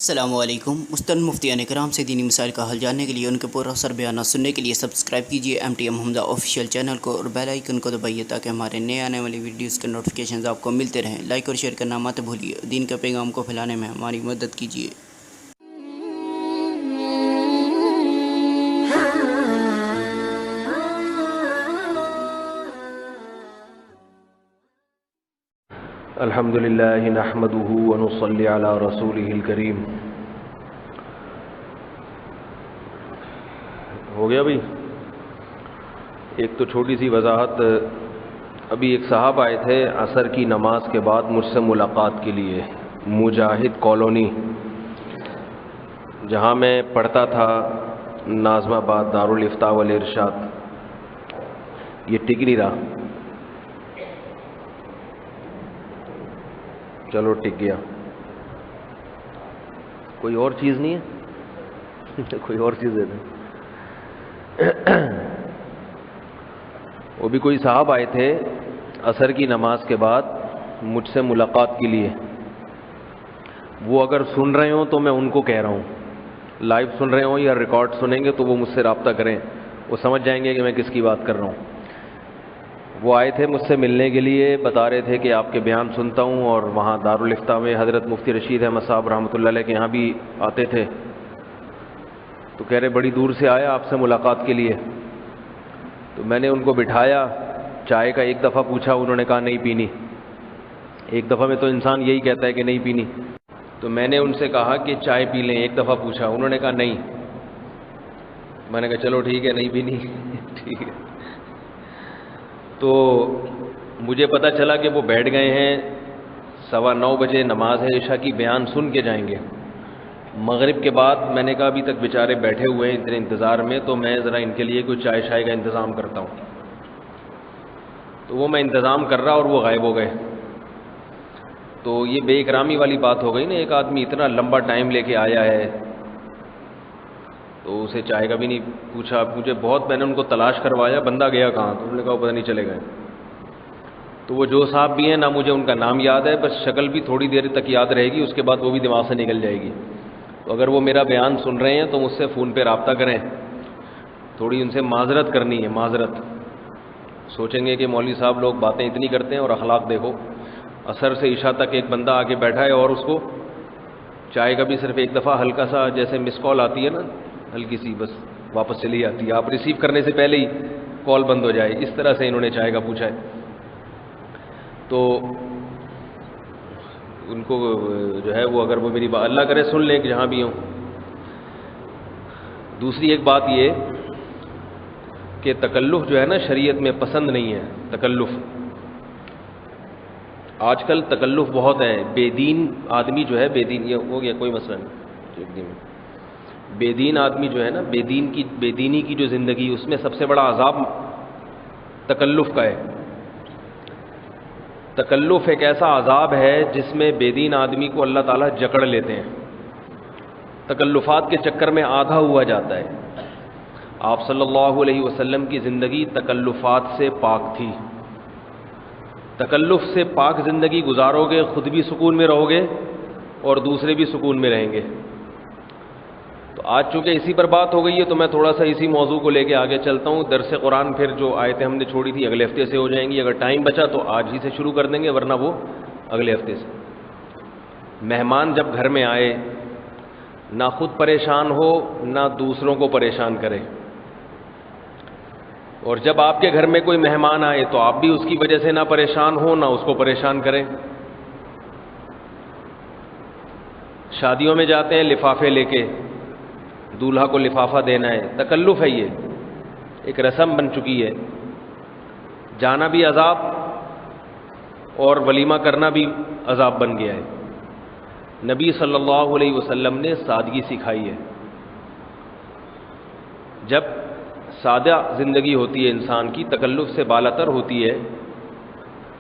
السلام علیکم۔ مستند مفتیان کرام سے دینی مسائل کا حل جاننے کے لیے ان کے پورا سر بیانات سننے کے لیے سبسکرائب کیجیے MTM حمزہ آفیشیل چینل کو اور بیل آئیکن کو دبائیے تاکہ ہمارے نئے آنے والی ویڈیوز کے نوٹیفیکیشنز آپ کو ملتے رہیں۔ لائک اور شیئر کرنا مت بھولیے، دین کے پیغام کو پھیلانے میں ہماری مدد کیجیے۔ الحمد للہ نحمده ونصلی علی رسولہ الکریم۔ ہو گیا بھائی؟ ایک تو چھوٹی سی وضاحت، ابھی ایک صاحب آئے تھے عصر کی نماز کے بعد مجھ سے ملاقات کے لیے، مجاہد کالونی جہاں میں پڑھتا تھا، ناظم آباد دارالافتاء والارشاد۔ یہ ٹک نہیں رہا، چلو ٹک گیا۔ کوئی اور چیز نہیں ہے؟ کوئی اور چیز دے دیں۔ وہ بھی کوئی صاحب آئے تھے عصر کی نماز کے بعد مجھ سے ملاقات کے لیے۔ وہ اگر سن رہے ہوں تو میں ان کو کہہ رہا ہوں، لائیو سن رہے ہوں یا ریکارڈ سنیں گے تو وہ مجھ سے رابطہ کریں، وہ سمجھ جائیں گے کہ میں کس کی بات کر رہا ہوں۔ وہ آئے تھے مجھ سے ملنے کے لیے، بتا رہے تھے کہ آپ کے بیان سنتا ہوں، اور وہاں دارالافتاء میں حضرت مفتی رشید احمد صاحب رحمۃ اللہ علیہ کے یہاں بھی آتے تھے، تو کہہ رہے بڑی دور سے آیا آپ سے ملاقات کے لیے۔ تو میں نے ان کو بٹھایا، چائے کا ایک دفعہ پوچھا، انہوں نے کہا نہیں پینی۔ ایک دفعہ میں تو انسان یہی کہتا ہے کہ نہیں پینی، تو میں نے ان سے کہا کہ چائے پی لیں، ایک دفعہ پوچھا، انہوں نے کہا نہیں۔ میں نے کہا چلو ٹھیک ہے، نہیں پینی ٹھیک ہے۔ تو مجھے پتہ چلا کہ وہ بیٹھ گئے ہیں، 9:15 بجے نماز ہے عشاء کی، بیان سن کے جائیں گے۔ مغرب کے بعد میں نے کہا ابھی تک بیچارے بیٹھے ہوئے ہیں اتنے انتظار میں، تو میں ذرا ان کے لیے کوئی چائے شائے کا انتظام کرتا ہوں۔ تو وہ میں انتظام کر رہا اور وہ غائب ہو گئے۔ تو یہ بے اکرامی والی بات ہو گئی نا، ایک آدمی اتنا لمبا ٹائم لے کے آیا ہے تو اسے چائے کا بھی نہیں پوچھا۔ مجھے بہت، میں نے ان کو تلاش کروایا بندہ گیا کہاں، تو انہوں نے کہا پتہ نہیں چلے گئے۔ تو وہ جو صاحب بھی ہیں، نہ مجھے ان کا نام یاد ہے، بس شکل بھی تھوڑی دیر تک یاد رہے گی، اس کے بعد وہ بھی دماغ سے نکل جائے گی۔ تو اگر وہ میرا بیان سن رہے ہیں تو مجھ سے فون پہ رابطہ کریں، تھوڑی ان سے معذرت کرنی ہے، معذرت۔ سوچیں گے کہ مولوی صاحب لوگ باتیں اتنی کرتے ہیں اور اخلاق دیکھو، عصر سے عشاء تک ایک بندہ آ کے بیٹھا ہے اور اس کو چائے کا بھی صرف ایک دفعہ ہلکا سا جیسے مس کال آتی ہے نا، ہلکی سی، بس واپس چلی جاتی ہے، آپ ریسیو کرنے سے پہلے ہی کال بند ہو جائے، اس طرح سے انہوں نے چائے کا پوچھا ہے۔ تو ان کو جو ہے وہ، اگر وہ میری بات اللہ کرے سن لیں کہ جہاں بھی ہوں۔ دوسری ایک بات یہ کہ تکلف جو ہے نا شریعت میں پسند نہیں ہے، تکلف۔ آج کل تکلف بہت ہے، بے دین آدمی جو ہے، بے دین، یہ ہو گیا کوئی مسئلہ نہیں، بے دین آدمی جو ہے نا، بے دینی کی جو زندگی، اس میں سب سے بڑا عذاب تکلف کا ہے۔ تکلف ایک ایسا عذاب ہے جس میں بے دین آدمی کو اللہ تعالیٰ جکڑ لیتے ہیں، تکلفات کے چکر میں آدھا ہوا جاتا ہے۔ آپ صلی اللہ علیہ وسلم کی زندگی تکلفات سے پاک تھی۔ تکلف سے پاک زندگی گزارو گے، خود بھی سکون میں رہو گے اور دوسرے بھی سکون میں رہیں گے۔ تو آج چونکہ اسی پر بات ہو گئی ہے تو میں تھوڑا سا اسی موضوع کو لے کے آگے چلتا ہوں۔ درس قرآن پھر جو آیتیں ہم نے چھوڑی تھی اگلے ہفتے سے ہو جائیں گی، اگر ٹائم بچا تو آج ہی سے شروع کر دیں گے، ورنہ وہ اگلے ہفتے سے۔ مہمان جب گھر میں آئے، نہ خود پریشان ہو نہ دوسروں کو پریشان کرے، اور جب آپ کے گھر میں کوئی مہمان آئے تو آپ بھی اس کی وجہ سے نہ پریشان ہو نہ اس کو پریشان کریں۔ شادیوں میں جاتے ہیں لفافے لے کے، دولہا کو لفافہ دینا ہے، تکلف ہے، یہ ایک رسم بن چکی ہے۔ جانا بھی عذاب اور ولیمہ کرنا بھی عذاب بن گیا ہے۔ نبی صلی اللہ علیہ وسلم نے سادگی سکھائی ہے۔ جب سادہ زندگی ہوتی ہے انسان کی، تکلف سے بالاتر ہوتی ہے،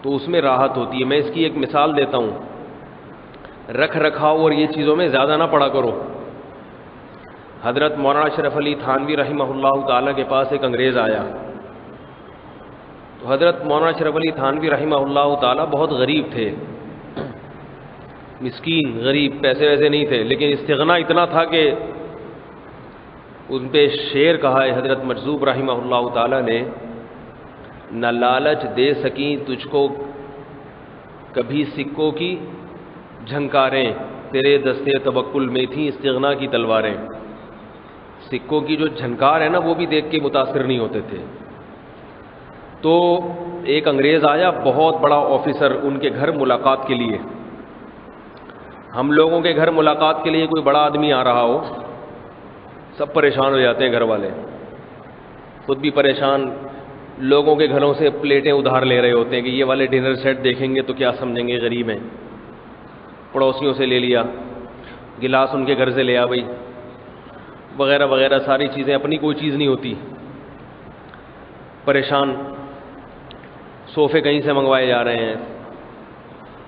تو اس میں راحت ہوتی ہے۔ میں اس کی ایک مثال دیتا ہوں، رکھ رکھاؤ اور یہ چیزوں میں زیادہ نہ پڑا کرو۔ حضرت مولانا اشرف علی تھانوی رحمہ اللہ تعالیٰ کے پاس ایک انگریز آیا، تو حضرت مولانا اشرف علی تھانوی رحمہ اللہ تعالیٰ بہت غریب تھے، مسکین غریب، پیسے ویسے نہیں تھے، لیکن استغنا اتنا تھا کہ ان پہ شعر کہا ہے حضرت مجذوب رحمہ اللہ تعالیٰ نے، نہ لالچ دے سکیں تجھ کو کبھی سکوں کی جھنکاریں، تیرے دستے توکل میں تھیں استغنا کی تلواریں۔ سکوں کی جو جھنکار ہے نا وہ بھی دیکھ کے متاثر نہیں ہوتے تھے۔ تو ایک انگریز آیا، بہت بڑا آفیسر، ان کے گھر ملاقات کے لیے۔ ہم لوگوں کے گھر ملاقات کے لیے کوئی بڑا آدمی آ رہا ہو، سب پریشان ہو جاتے ہیں، گھر والے خود بھی پریشان، لوگوں کے گھروں سے پلیٹیں ادھار لے رہے ہوتے ہیں کہ یہ والے ڈنر سیٹ دیکھیں گے تو کیا سمجھیں گے غریب ہیں، پڑوسیوں سے لے لیا، گلاس ان کے گھر سے لیا بھائی، وغیرہ وغیرہ ساری چیزیں، اپنی کوئی چیز نہیں ہوتی، پریشان، صوفے کہیں سے منگوائے جا رہے ہیں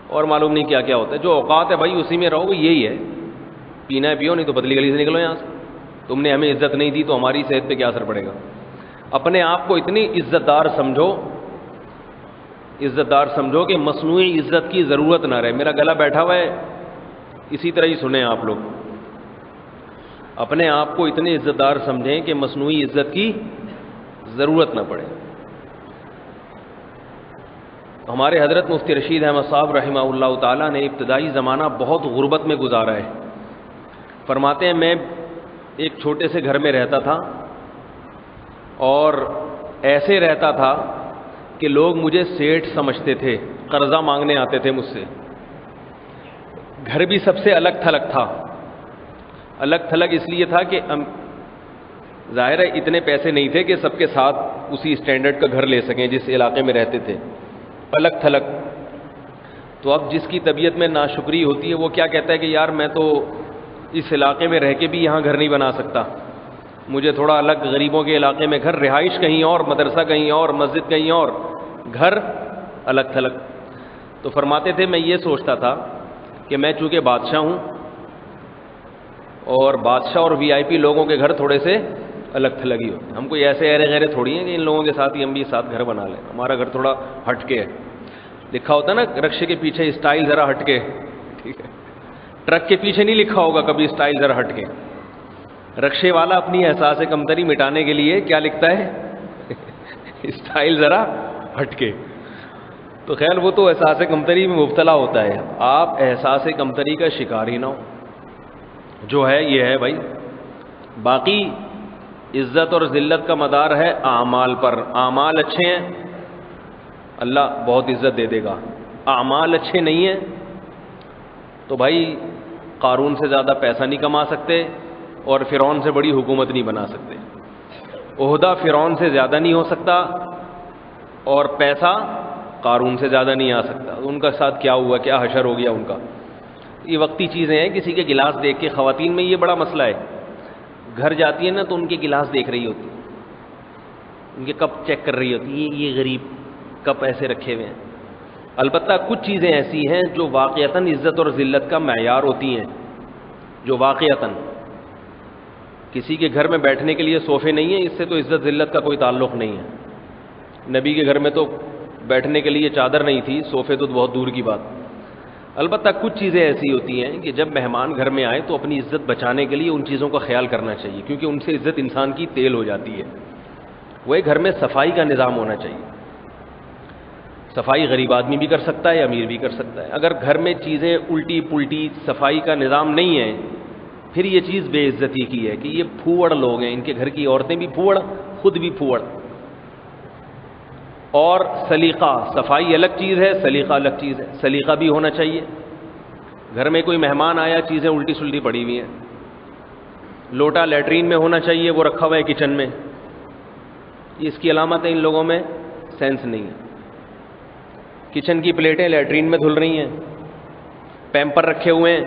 اور معلوم نہیں کیا کیا ہوتا ہے۔ جو اوقات ہے بھائی اسی میں رہو، یہی ہے، پینا ہے پیو، نہیں تو بدلی گلی سے نکلو یہاں سے، تم نے ہمیں عزت نہیں دی تو ہماری صحت پہ کیا اثر پڑے گا۔ اپنے آپ کو اتنی عزت دار سمجھو کہ مصنوعی عزت کی ضرورت نہ رہے۔ میرا گلا بیٹھا ہوا ہے، اسی طرح ہی سنیں آپ لوگ، اپنے آپ کو اتنے عزت دار سمجھیں کہ مصنوعی عزت کی ضرورت نہ پڑے۔ ہمارے حضرت مفتی رشید احمد صاحب رحمہ اللہ تعالیٰ نے ابتدائی زمانہ بہت غربت میں گزارا ہے۔ فرماتے ہیں میں ایک چھوٹے سے گھر میں رہتا تھا اور ایسے رہتا تھا کہ لوگ مجھے سیٹھ سمجھتے تھے، قرضہ مانگنے آتے تھے مجھ سے۔ گھر بھی سب سے الگ تھلگ تھا، الگ تھلگ اس لیے تھا کہ ظاہر ہے اتنے پیسے نہیں تھے کہ سب کے ساتھ اسی اسٹینڈرڈ کا گھر لے سکیں جس علاقے میں رہتے تھے، الگ تھلگ۔ تو اب جس کی طبیعت میں ناشکری ہوتی ہے وہ کیا کہتا ہے کہ یار میں تو اس علاقے میں رہ کے بھی یہاں گھر نہیں بنا سکتا، مجھے تھوڑا الگ غریبوں کے علاقے میں گھر، رہائش کہیں اور، مدرسہ کہیں اور، مسجد کہیں اور، گھر الگ تھلگ۔ تو فرماتے تھے میں یہ سوچتا تھا کہ میں چونکہ بادشاہ ہوں اور بادشاہ اور وی آئی پی لوگوں کے گھر تھوڑے سے الگ تھلگ ہی ہوتے ہیں، ہم کوئی ایسے ایرے غیرے تھوڑی ہیں کہ ان لوگوں کے ساتھ ہی ہم بھی ساتھ گھر بنا لیں، ہمارا گھر تھوڑا ہٹ کے ہے، لکھا ہوتا ہے نا رکشے کے پیچھے اسٹائل ذرا ہٹ کے، ٹھیک ہے، ٹرک کے پیچھے نہیں لکھا ہوگا کبھی اسٹائل ذرا ہٹ کے، رکشے والا اپنی احساس کمتری مٹانے کے لیے کیا لکھتا ہے اسٹائل ذرا ہٹ کے۔ تو خیر وہ تو احساس کمتری میں مبتلا ہوتا ہے، آپ احساس کمتری کا شکار ہی نہ ہو، جو ہے یہ ہے بھائی۔ باقی عزت اور ذلت کا مدار ہے اعمال پر، اعمال اچھے ہیں اللہ بہت عزت دے دے گا، اعمال اچھے نہیں ہیں تو بھائی قارون سے زیادہ پیسہ نہیں کما سکتے اور فرعون سے بڑی حکومت نہیں بنا سکتے، عہدہ فرعون سے زیادہ نہیں ہو سکتا اور پیسہ قارون سے زیادہ نہیں آ سکتا۔ ان کا ساتھ کیا ہوا، کیا حشر ہو گیا ان کا، یہ وقتی چیزیں ہیں۔ کسی کے گلاس دیکھ کے، خواتین میں یہ بڑا مسئلہ ہے، گھر جاتی ہے نا تو ان کے گلاس دیکھ رہی ہوتی، ان کے کپ چیک کر رہی ہوتی، یہ غریب کپ ایسے رکھے ہوئے ہیں۔ البتہ کچھ چیزیں ایسی ہیں جو واقعتاً عزت اور ذلت کا معیار ہوتی ہیں، جو واقعتاً کسی کے گھر میں بیٹھنے کے لیے صوفے نہیں ہیں، اس سے تو عزت ذلت کا کوئی تعلق نہیں ہے۔ نبی کے گھر میں تو بیٹھنے کے لیے چادر نہیں تھی، صوفے تو بہت دور کی بات۔ البتہ کچھ چیزیں ایسی ہوتی ہیں کہ جب مہمان گھر میں آئے تو اپنی عزت بچانے کے لیے ان چیزوں کا خیال کرنا چاہیے، کیونکہ ان سے عزت انسان کی تیل ہو جاتی ہے۔ وہی گھر میں صفائی کا نظام ہونا چاہیے، صفائی غریب آدمی بھی کر سکتا ہے، امیر بھی کر سکتا ہے۔ اگر گھر میں چیزیں الٹی پلٹی، صفائی کا نظام نہیں ہے، پھر یہ چیز بے عزتی کی ہے کہ یہ پھوڑ لوگ ہیں، ان کے گھر کی عورتیں بھی پھوڑ، خود بھی پھوڑ۔ اور سلیقہ، صفائی الگ چیز ہے، سلیقہ الگ چیز ہے، سلیقہ بھی ہونا چاہیے۔ گھر میں کوئی مہمان آیا، چیزیں الٹی سلٹی پڑی ہوئی ہیں، لوٹا لیٹرین میں ہونا چاہیے، وہ رکھا ہوا ہے کچن میں، اس کی علامت ہے ان لوگوں میں سینس نہیں ہے۔ کچن کی پلیٹیں لیٹرین میں دھل رہی ہیں، پیمپر رکھے ہوئے ہیں،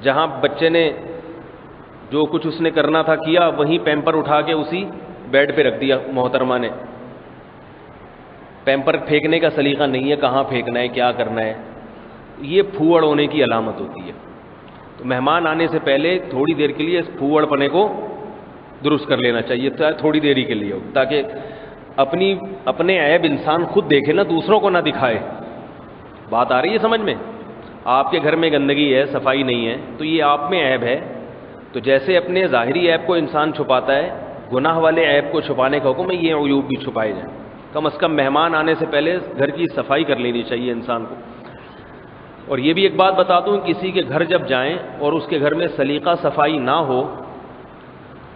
جہاں بچے نے جو کچھ اس نے کرنا تھا کیا، وہیں پیمپر اٹھا کے اسی بیڈ پہ رکھ دیا محترمہ نے۔ پیمپر پھینکنے کا سلیقہ نہیں ہے، کہاں پھینکنا ہے، کیا کرنا ہے، یہ پھوڑ ہونے کی علامت ہوتی ہے۔ تو مہمان آنے سے پہلے تھوڑی دیر کے لیے اس پھوڑ پنے کو درست کر لینا چاہیے، تھوڑی دیری کے لیے ہو، تاکہ اپنے عیب انسان خود دیکھے نا، دوسروں کو نہ دکھائے۔ بات آ رہی ہے سمجھ میں؟ آپ کے گھر میں گندگی ہے، صفائی نہیں ہے، تو یہ آپ میں عیب ہے. تو جیسے اپنے ظاہری عیب کو انسان چھپاتا ہے، گناہ والے عیب کو چھپانے کا حکم ہے یہ عیوب بھی چھپائے جائیں. کم از کم مہمان آنے سے پہلے گھر کی صفائی کر لینی چاہیے انسان کو. اور یہ بھی ایک بات بتا دوں، کسی کے گھر جب جائیں اور اس کے گھر میں سلیقہ صفائی نہ ہو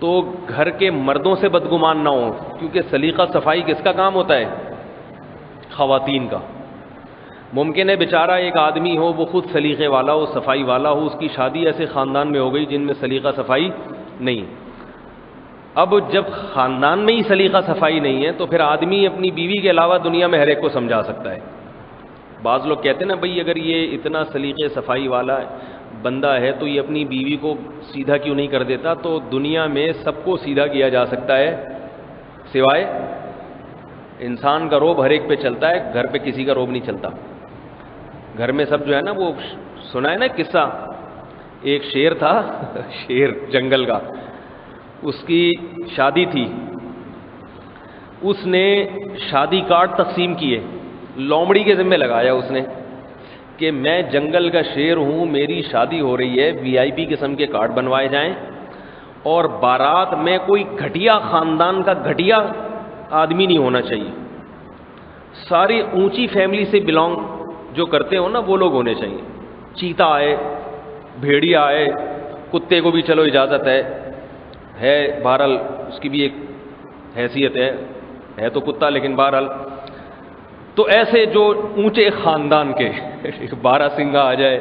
تو گھر کے مردوں سے بدگمان نہ ہو، کیونکہ سلیقہ صفائی کس کا کام ہوتا ہے؟ خواتین کا. ممکن ہے بیچارہ ایک آدمی ہو، وہ خود سلیقے والا ہو، صفائی والا ہو، اس کی شادی ایسے خاندان میں ہو گئی جن میں سلیقہ صفائی نہیں. اب جب خاندان میں ہی سلیقہ صفائی نہیں ہے تو پھر آدمی اپنی بیوی کے علاوہ دنیا میں ہر ایک کو سمجھا سکتا ہے. بعض لوگ کہتے ہیں نا بھئی اگر یہ اتنا سلیقے صفائی والا بندہ ہے تو یہ اپنی بیوی کو سیدھا کیوں نہیں کر دیتا؟ تو دنیا میں سب کو سیدھا کیا جا سکتا ہے سوائے انسان کا روب ہر ایک پہ چلتا ہے، گھر پہ کسی کا روب نہیں چلتا. گھر میں سب جو ہے نا، وہ سنا ہے نا قصہ، ایک شیر تھا شیر جنگل کا، اس کی شادی تھی، اس نے شادی کارڈ تقسیم کیے، لومڑی کے ذمہ لگایا اس نے کہ میں جنگل کا شیر ہوں، میری شادی ہو رہی ہے، وی آئی پی قسم کے کارڈ بنوائے جائیں اور بارات میں کوئی گھٹیا خاندان کا گھٹیا آدمی نہیں ہونا چاہیے، ساری اونچی فیملی سے بلانگ جو کرتے ہو نا وہ لوگ ہونے چاہیے. چیتا آئے، بھیڑیا آئے، کتے کو بھی چلو اجازت ہے بہرحال اس کی بھی ایک حیثیت ہے تو کتا لیکن بہرحال. تو ایسے جو اونچے خاندان کے 12 سنگا آ جائے،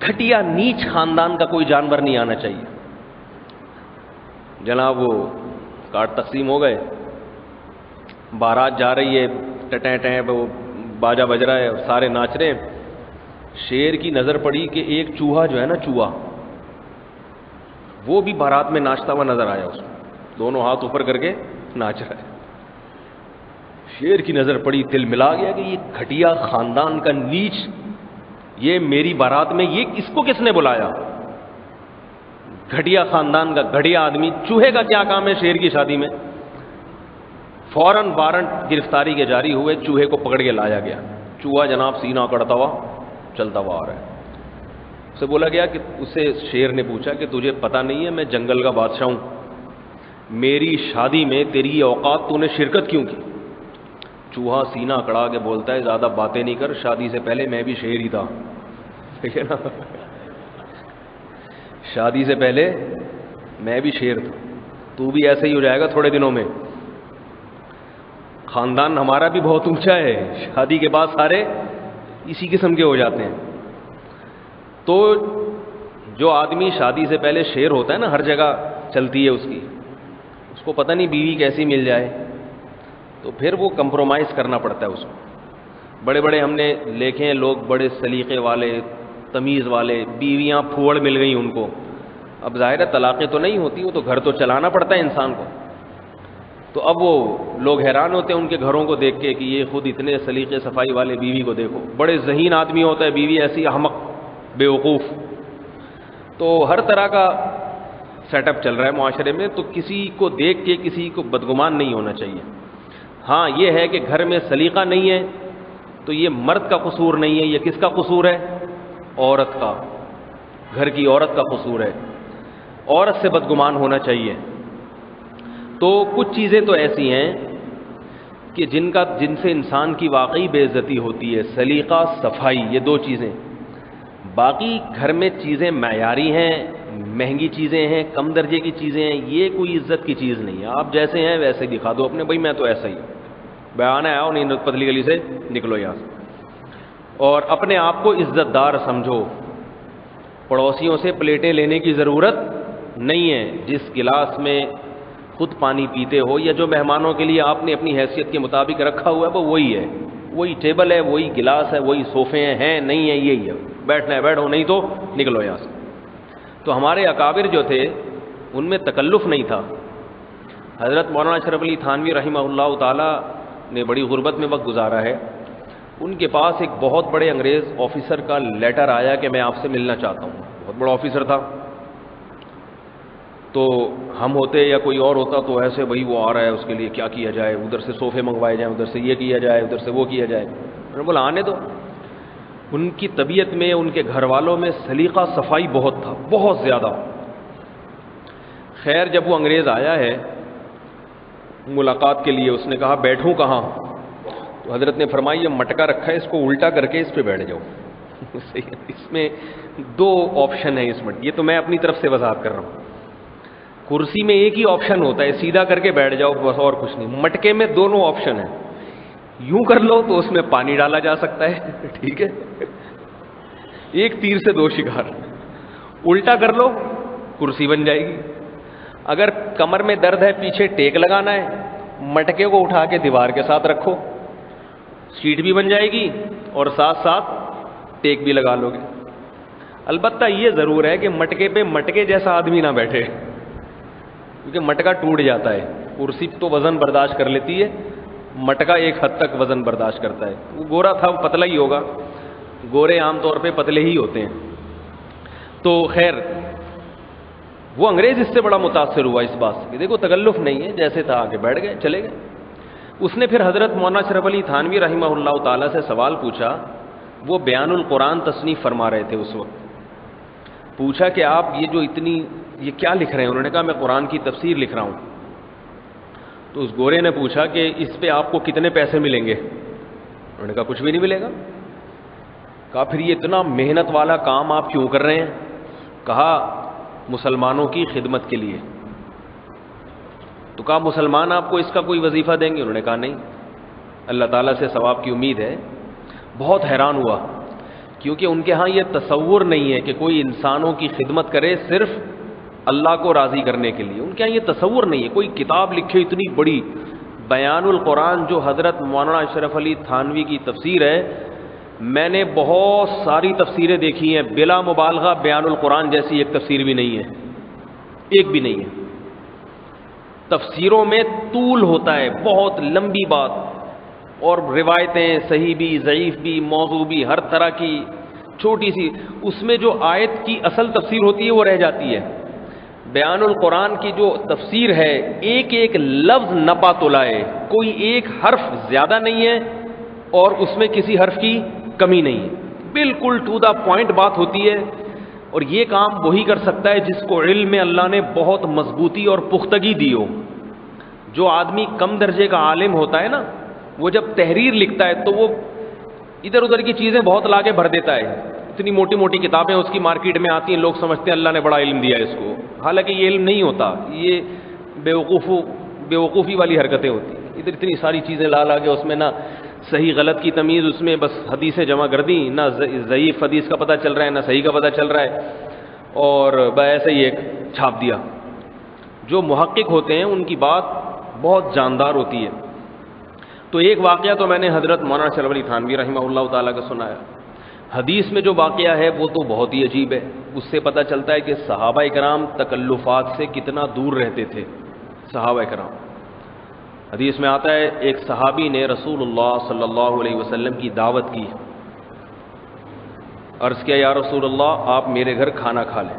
گھٹیا نیچ خاندان کا کوئی جانور نہیں آنا چاہیے. جناب وہ کارڈ تقسیم ہو گئے، بارات جا رہی ہے، ٹٹیں ٹیں وہ باجا بج رہا ہے اور سارے ناچ رہے ہیں. شیر کی نظر پڑی کہ ایک چوہا جو ہے نا، چوہا وہ بھی بارات میں ناچتا ہوا نظر آیا، اس کو دونوں ہاتھ اوپر کر کے ناچ رہا ہے. شیر کی نظر پڑی، دل ملا گیا کہ یہ گھٹیا خاندان کا نیچ یہ میری بارات میں، یہ اس کو کس نے بلایا؟ گھٹیا خاندان کا گھٹیا آدمی. چوہے کا کیا کام ہے شیر کی شادی میں؟ فوراً وارنٹ گرفتاری کے جاری ہوئے، چوہے کو پکڑ کے لایا گیا. چوہا جناب سینہ اکڑتا ہوا چلتا ہوا آ رہا ہے. اسے بولا گیا کہ اسے شیر نے پوچھا کہ تجھے پتہ نہیں ہے میں جنگل کا بادشاہ ہوں، میری شادی میں تیری یہ اوقات تو نے شرکت کیوں کی؟ چوہا سینہ اکڑا کے بولتا ہے زیادہ باتیں نہیں کر، شادی سے پہلے میں بھی شیر ہی تھا. ٹھیک ہے نا، شادی سے پہلے میں بھی شیر تھا، تو بھی ایسے ہی ہو جائے گا تھوڑے دنوں میں. خاندان ہمارا بھی بہت اونچا ہے، شادی کے بعد سارے اسی قسم کے ہو جاتے ہیں. تو جو آدمی شادی سے پہلے شیر ہوتا ہے نا، ہر جگہ چلتی ہے اس کو پتہ نہیں بیوی کیسی مل جائے، تو پھر وہ کمپرومائز کرنا پڑتا ہے اس کو. بڑے بڑے ہم نے دیکھے ہیں لوگ بڑے سلیقے والے، تمیز والے، بیویاں پھوڑ مل گئیں ان کو. اب ظاہر ہے طلاقیں تو نہیں ہوتی، وہ تو گھر تو چلانا پڑتا ہے انسان کو. تو اب وہ لوگ حیران ہوتے ہیں ان کے گھروں کو دیکھ کے کہ یہ خود اتنے سلیقے صفائی والے، بیوی کو دیکھو، بڑے ذہین آدمی ہوتا ہے، بیوی ایسی احمق بیوقوف. تو ہر طرح کا سیٹ اپ چل رہا ہے معاشرے میں، تو کسی کو دیکھ کے کسی کو بدگمان نہیں ہونا چاہیے. ہاں یہ ہے کہ گھر میں سلیقہ نہیں ہے تو یہ مرد کا قصور نہیں ہے، یہ کس کا قصور ہے؟ عورت کا، گھر کی عورت کا قصور ہے. عورت سے بدگمان ہونا چاہیے. تو کچھ چیزیں تو ایسی ہیں کہ جن سے انسان کی واقعی بے عزتی ہوتی ہے، سلیقہ، صفائی، یہ دو چیزیں. باقی گھر میں چیزیں معیاری ہیں، مہنگی چیزیں ہیں، کم درجے کی چیزیں ہیں، یہ کوئی عزت کی چیز نہیں ہے. آپ جیسے ہیں ویسے دکھا دو اپنے، بھائی میں تو ایسا ہی ہوں، بیان ہے آؤ نہیں پتلی گلی سے نکلو یہاں سے. اور اپنے آپ کو عزت دار سمجھو. پڑوسیوں سے پلیٹیں لینے کی ضرورت نہیں ہے. جس گلاس میں خود پانی پیتے ہو یا جو مہمانوں کے لیے آپ نے اپنی حیثیت کے مطابق رکھا ہوا ہے وہ وہی ہے، وہی ٹیبل ہے، وہی گلاس ہے، وہی صوفے ہیں نہیں ہے یہی ہے. بیٹھنا ہے بیٹھو، نہیں تو نکلو یہاں سے. تو ہمارے اکابر جو تھے ان میں تکلف نہیں تھا. حضرت مولانا اشرف علی تھانوی رحمہ اللہ تعالی نے بڑی غربت میں وقت گزارا ہے. ان کے پاس ایک بہت بڑے انگریز آفیسر کا لیٹر آیا کہ میں آپ سے ملنا چاہتا ہوں. بہت بڑا آفیسر تھا. تو ہم ہوتے یا کوئی اور ہوتا تو ایسے بھائی وہ آ رہا ہے اس کے لیے کیا کیا جائے، ادھر سے صوفے منگوائے جائیں، ادھر سے یہ کیا جائے، ادھر سے وہ کیا جائے. میں نے بولا آنے دو. ان کی طبیعت میں، ان کے گھر والوں میں سلیقہ صفائی بہت تھا، بہت زیادہ۔ خیر جب وہ انگریز آیا ہے ملاقات کے لیے، اس نے کہا بیٹھوں کہاں؟ تو حضرت نے فرمایا یہ مٹکا رکھا ہے، اس کو الٹا کر کے اس پہ بیٹھ جاؤ۔ اس میں دو آپشن ہیں، اس میں یہ تو میں اپنی طرف سے وضاحت کر رہا ہوں۔ کرسی میں ایک ہی آپشن ہوتا ہے، سیدھا کر کے بیٹھ جاؤ بس، اور کچھ نہیں۔ مٹکے میں دونوں آپشن ہیں، یوں کر لو تو اس میں پانی ڈالا جا سکتا ہے، ٹھیک ہے، ایک تیر سے دو شکار۔ الٹا کر لو کرسی بن جائے گی۔ اگر کمر میں درد ہے، پیچھے ٹیک لگانا ہے، مٹکے کو اٹھا کے دیوار کے ساتھ رکھو، سیٹ بھی بن جائے گی اور ساتھ ساتھ ٹیک بھی لگا لو گے۔ البتہ یہ ضرور ہے کہ مٹکے پہ مٹکے جیسا آدمی نہ بیٹھے، کیونکہ مٹکا ٹوٹ جاتا ہے۔ کرسی تو وزن برداشت کر لیتی ہے، مٹکا ایک حد تک وزن برداشت کرتا ہے۔ وہ گورا تھا، وہ پتلا ہی ہوگا، گورے عام طور پہ پتلے ہی ہوتے ہیں۔ تو خیر وہ انگریز اس سے بڑا متاثر ہوا اس بات سے کہ دیکھو تکلف نہیں ہے، جیسے تھا آگے بیٹھ گئے، چلے گئے۔ اس نے پھر حضرت مولانا اشرف علی تھانوی رحمہ اللہ تعالیٰ سے سوال پوچھا، وہ بیان القرآن تصنیف فرما رہے تھے اس وقت۔ پوچھا کہ آپ یہ کیا لکھ رہے ہیں؟ انہوں نے کہا میں قرآن کی تفسیر لکھ رہا ہوں۔ تو اس گورے نے پوچھا کہ اس پہ آپ کو کتنے پیسے ملیں گے؟ انہوں نے کہا کچھ بھی نہیں ملے گا۔ کہا پھر یہ اتنا محنت والا کام آپ کیوں کر رہے ہیں؟ کہا مسلمانوں کی خدمت کے لیے۔ تو کہا مسلمان آپ کو اس کا کوئی وظیفہ دیں گے؟ انہوں نے کہا نہیں، اللہ تعالیٰ سے ثواب کی امید ہے۔ بہت حیران ہوا، کیونکہ ان کے ہاں یہ تصور نہیں ہے کہ کوئی انسانوں کی خدمت کرے صرف اللہ کو راضی کرنے کے لیے۔ ان کے ہاں یہ تصور نہیں ہے، کوئی کتاب لکھے اتنی بڑی بیان القرآن جو حضرت مولانا اشرف علی تھانوی کی تفسیر ہے۔ میں نے بہت ساری تفسیریں دیکھی ہیں، بلا مبالغہ بیان القرآن جیسی ایک تفسیر بھی نہیں ہے، ایک بھی نہیں ہے۔ تفسیروں میں طول ہوتا ہے، بہت لمبی بات، اور روایتیں صحیح بھی، ضعیف بھی، موضوع بھی، ہر طرح کی چھوٹی سی، اس میں جو آیت کی اصل تفسیر ہوتی ہے وہ رہ جاتی ہے۔ بیان القرآن کی جو تفسیر ہے، ایک ایک لفظ نپا تلائے، کوئی ایک حرف زیادہ نہیں ہے اور اس میں کسی حرف کی کمی نہیں ہے، بالکل ٹو دا پوائنٹ بات ہوتی ہے۔ اور یہ کام وہی کر سکتا ہے جس کو علم میں اللہ نے بہت مضبوطی اور پختگی دی ہو۔ جو آدمی کم درجے کا عالم ہوتا ہے نا، وہ جب تحریر لکھتا ہے تو وہ ادھر ادھر کی چیزیں بہت لا کے بھر دیتا ہے۔ اتنی موٹی موٹی کتابیں اس کی مارکیٹ میں آتی ہیں، لوگ سمجھتے ہیں اللہ نے بڑا علم دیا ہے اس کو، حالانکہ یہ علم نہیں ہوتا، یہ بیوقوفی والی حرکتیں ہوتی ہیں۔ ادھر اتنی ساری چیزیں لا لا کے اس میں نہ صحیح غلط کی تمیز، اس میں بس حدیثیں جمع کر دیں، نہ ضعیف حدیث کا پتہ چل رہا ہے نہ صحیح کا پتہ چل رہا ہے، اور ایسے ہی ایک چھاپ دیا۔ جو محقق ہوتے ہیں ان کی بات بہت جاندار ہوتی ہے۔ تو ایک واقعہ تو میں نے حضرت مولانا اشرف علی تھانوی رحمہ اللہ تعالیٰ کا سنایا۔ حدیث میں جو واقعہ ہے وہ تو بہت ہی عجیب ہے، اس سے پتہ چلتا ہے کہ صحابہ کرام تکلفات سے کتنا دور رہتے تھے۔ صحابہ کرام، حدیث میں آتا ہے ایک صحابی نے رسول اللہ صلی اللہ علیہ وسلم کی دعوت کی، عرض کیا یا رسول اللہ آپ میرے گھر کھانا کھا لیں۔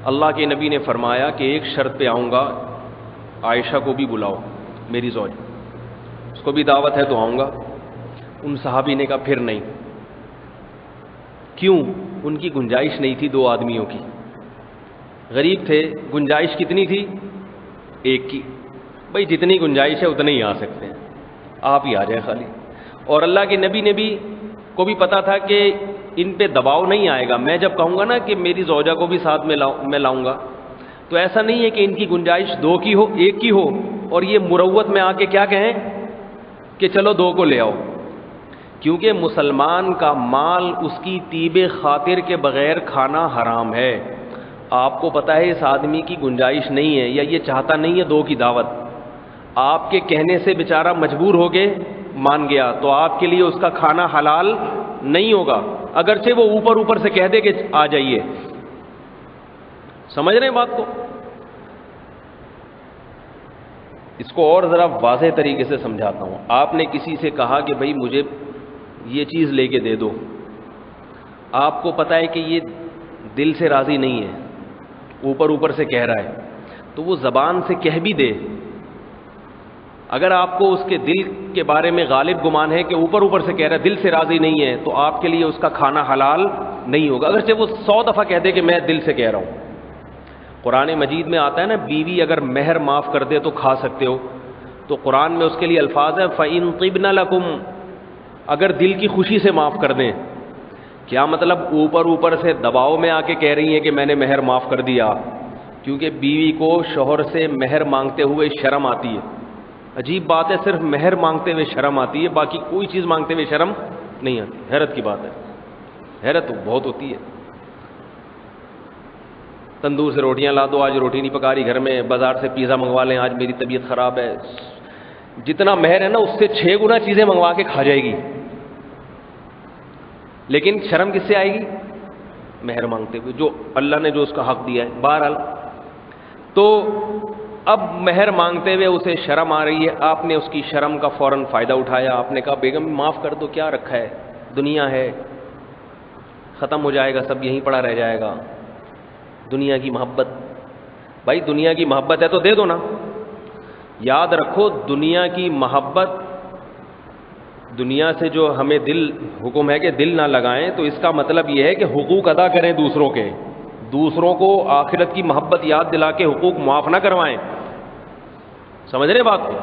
اللہ کے نبی نے فرمایا کہ ایک شرط پہ آؤں گا، عائشہ کو بھی بلاؤ، میری زوج، اس کو بھی دعوت ہے تو آؤں گا۔ ان صحابی نے کہا پھر نہیں۔ کیوں؟ ان کی گنجائش نہیں تھی دو آدمیوں کی، غریب تھے، گنجائش کتنی تھی؟ ایک کی۔ بھائی جتنی گنجائش ہے اتنے ہی آ سکتے ہیں، آپ ہی آ جائیں خالی۔ اور اللہ کے نبی نے بھی کو بھی پتا تھا کہ ان پہ دباؤ نہیں آئے گا، میں جب کہوں گا نا کہ میری زوجہ کو بھی ساتھ میں لاؤں گا، تو ایسا نہیں ہے کہ ان کی گنجائش دو کی ہو، ایک کی ہو، اور یہ مروت میں آ کے کیا کہیں کہ چلو دو کو لے آؤ۔ کیونکہ مسلمان کا مال اس کی طیب خاطر کے بغیر کھانا حرام ہے۔ آپ کو پتہ ہے اس آدمی کی گنجائش نہیں ہے یا یہ چاہتا نہیں ہے دو کی دعوت، آپ کے کہنے سے بیچارہ مجبور ہو کے مان گیا، تو آپ کے لیے اس کا کھانا حلال نہیں ہوگا، اگرچہ وہ اوپر سے کہہ دے کہ آ جائیے۔ سمجھ رہے ہیں بات کو؟ اس کو اور ذرا واضح طریقے سے سمجھاتا ہوں۔ آپ نے کسی سے کہا کہ بھائی مجھے یہ چیز لے کے دے دو، آپ کو پتہ ہے کہ یہ دل سے راضی نہیں ہے، اوپر سے کہہ رہا ہے، تو وہ زبان سے کہہ بھی دے اگر آپ کو اس کے دل کے بارے میں غالب گمان ہے کہ اوپر اوپر سے کہہ رہا ہے، دل سے راضی نہیں ہے، تو آپ کے لیے اس کا کھانا حلال نہیں ہوگا، اگرچہ وہ 100 دفعہ کہہ دے کہ میں دل سے کہہ رہا ہوں۔ قرآن مجید میں آتا ہے نا، بیوی اگر مہر معاف کر دے تو کھا سکتے ہو، تو قرآن میں اس کے لیے الفاظ ہیں فَإِن طِبْنَ لَكُمْ، اگر دل کی خوشی سے معاف کر دیں۔ کیا مطلب اوپر اوپر سے دباؤ میں آ کے کہہ رہی ہیں کہ میں نے مہر معاف کر دیا؟ کیونکہ بیوی کو شوہر سے مہر مانگتے ہوئے شرم آتی ہے۔ عجیب بات ہے، صرف مہر مانگتے ہوئے شرم آتی ہے، باقی کوئی چیز مانگتے ہوئے شرم نہیں آتی۔ حیرت کی بات ہے، حیرت بہت ہوتی ہے۔ تندور سے روٹیاں لا دو، آج روٹی نہیں پکا رہی گھر میں، بازار سے پیزا منگوا لیں، آج میری طبیعت خراب ہے، جتنا مہر ہے نا اس سے 6 گنا چیزیں منگوا کے کھا جائے گی، لیکن شرم کس سے آئے گی؟ مہر مانگتے ہوئے، جو اللہ نے جو اس کا حق دیا ہے۔ بہرحال تو اب مہر مانگتے ہوئے اسے شرم آ رہی ہے، آپ نے اس کی شرم کا فوراً فائدہ اٹھایا، آپ نے کہا بیگم معاف کر دو، کیا رکھا ہے، دنیا ہے، ختم ہو جائے گا، سب یہیں پڑا رہ جائے گا، دنیا کی محبت۔ بھائی دنیا کی محبت ہے تو دے دو نا، یاد رکھو دنیا کی محبت، دنیا سے جو ہمیں دل حکم ہے کہ دل نہ لگائیں، تو اس کا مطلب یہ ہے کہ حقوق ادا کریں دوسروں کے، دوسروں کو آخرت کی محبت یاد دلا کے حقوق معاف نہ کروائیں۔ سمجھ رہے بات کو؟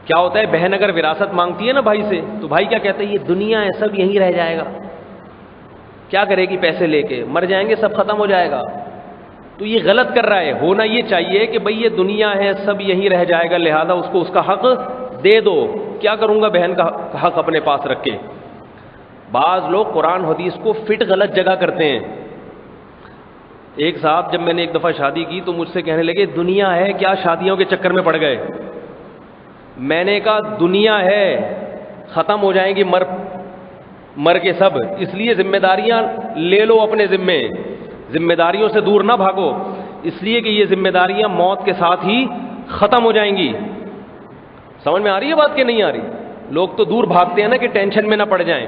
کیا ہوتا ہے، بہن اگر وراثت مانگتی ہے نا بھائی سے، تو بھائی کیا کہتا ہے، یہ دنیا ہے، سب یہیں رہ جائے گا، کیا کرے گی پیسے لے کے، مر جائیں گے، سب ختم ہو جائے گا۔ تو یہ غلط کر رہا ہے، ہونا یہ چاہیے کہ بھئی یہ دنیا ہے، سب یہیں رہ جائے گا، لہذا اس کو اس کا حق دے دو۔ کیا کروں گا بہن کا حق اپنے پاس رکھ کے؟ بعض لوگ قرآن حدیث کو فٹ غلط جگہ کرتے ہیں۔ ایک صاحب، جب میں نے ایک دفعہ شادی کی تو مجھ سے کہنے لگے دنیا ہے کیا، شادیوں کے چکر میں پڑ گئے۔ میں نے کہا دنیا ہے، ختم ہو جائیں گی مر کے سب، اس لیے ذمہ داریاں لے لو اپنے ذمے، ذمہ داریوں سے دور نہ بھاگو، اس لیے کہ یہ ذمہ داریاں موت کے ساتھ ہی ختم ہو جائیں گی۔ سمجھ میں آ رہی ہے بات کہ نہیں آ رہی؟ لوگ تو دور بھاگتے ہیں نا کہ ٹینشن میں نہ پڑ جائیں،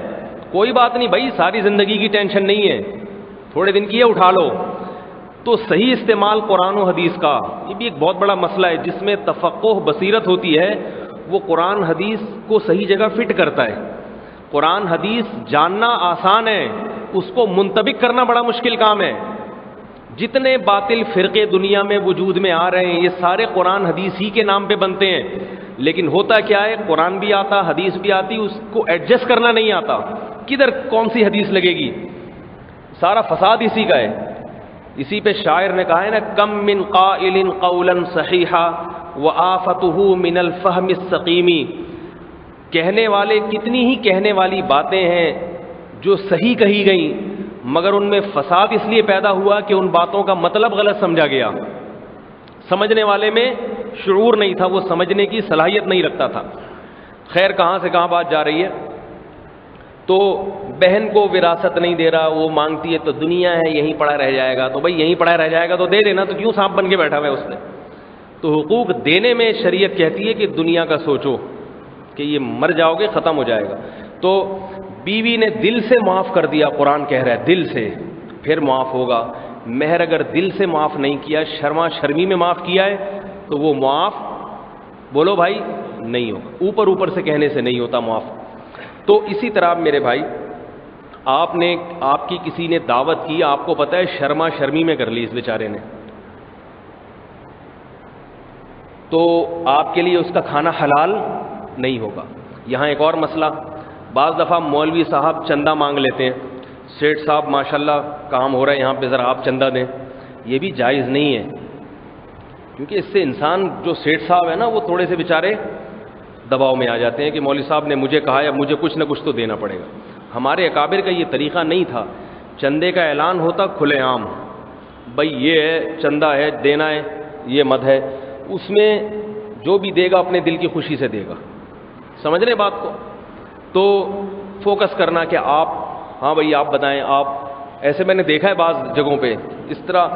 کوئی بات نہیں بھائی، ساری زندگی کی ٹینشن نہیں ہے، تھوڑے دن کی ہے، اٹھا لو۔ تو صحیح استعمال قرآن و حدیث کا، یہ بھی ایک بہت بڑا مسئلہ ہے، جس میں تفقہ بصیرت ہوتی ہے، وہ قرآن حدیث کو صحیح جگہ فٹ کرتا ہے۔ قرآن حدیث جاننا آسان ہے، اس کو منطبق کرنا بڑا مشکل کام ہے۔ جتنے باطل فرقے دنیا میں وجود میں آ رہے ہیں، یہ سارے قرآن حدیث ہی کے نام پہ بنتے ہیں، لیکن ہوتا کیا ہے، قرآن بھی آتا، حدیث بھی آتی، اس کو ایڈجسٹ کرنا نہیں آتا، کدھر کون سی حدیث لگے گی، سارا فساد اسی کا ہے۔ اسی پہ شاعر نے کہا ہے نا، کم من قائل قولا صحیحا وآفتہ من الفہم السقیم، کہنے والے کتنی ہی کہنے والی باتیں ہیں جو صحیح کہی گئیں، مگر ان میں فساد اس لیے پیدا ہوا کہ ان باتوں کا مطلب غلط سمجھا گیا، سمجھنے والے میں شعور نہیں تھا، وہ سمجھنے کی صلاحیت نہیں رکھتا تھا۔ خیر کہاں سے کہاں بات جا رہی ہے؟ تو بہن کو وراثت نہیں دے رہا، وہ مانگتی ہے تو دنیا ہے، یہیں پڑا رہ جائے گا، تو بھائی یہیں پڑا رہ جائے گا تو دے دینا، تو کیوں سانپ بن کے بیٹھا ہوا ہے اس میں؟ تو حقوق دینے میں شریعت کہتی ہے کہ دنیا کا سوچو کہ یہ مر جاؤ گے، ختم ہو جائے گا۔ تو بیوی نے دل سے معاف کر دیا، قرآن کہہ رہا ہے دل سے، پھر معاف ہوگا۔ مہر اگر دل سے معاف نہیں کیا، شرما شرمی میں معاف کیا ہے، تو وہ معاف، بولو بھائی، نہیں ہوگا، اوپر اوپر سے کہنے سے نہیں ہوتا معاف۔ تو اسی طرح میرے بھائی، آپ کی کسی نے دعوت کی، آپ کو پتہ ہے شرما شرمی میں کر لی اس بیچارے نے، تو آپ کے لیے اس کا کھانا حلال نہیں ہوگا۔ یہاں ایک اور مسئلہ، بعض دفعہ مولوی صاحب چندہ مانگ لیتے ہیں، سیٹھ صاحب ماشاءاللہ کام ہو رہا ہے یہاں پہ، ذرا آپ چندہ دیں، یہ بھی جائز نہیں ہے، کیونکہ اس سے انسان جو سیٹھ صاحب ہے نا، وہ تھوڑے سے بیچارے دباؤ میں آ جاتے ہیں کہ مولوی صاحب نے مجھے کہا ہے، مجھے کچھ نہ کچھ تو دینا پڑے گا۔ ہمارے اکابر کا یہ طریقہ نہیں تھا، چندے کا اعلان ہوتا کھلے عام، بھائی یہ ہے چندہ ہے، دینا ہے، یہ مد ہے، اس میں جو بھی دے گا اپنے دل کی خوشی سے دے گا۔ سمجھ رہے بات کو؟ تو فوکس کرنا کہ آپ، ہاں بھائی آپ بتائیں، آپ ایسے میں نے دیکھا ہے بعض جگہوں پہ اس طرح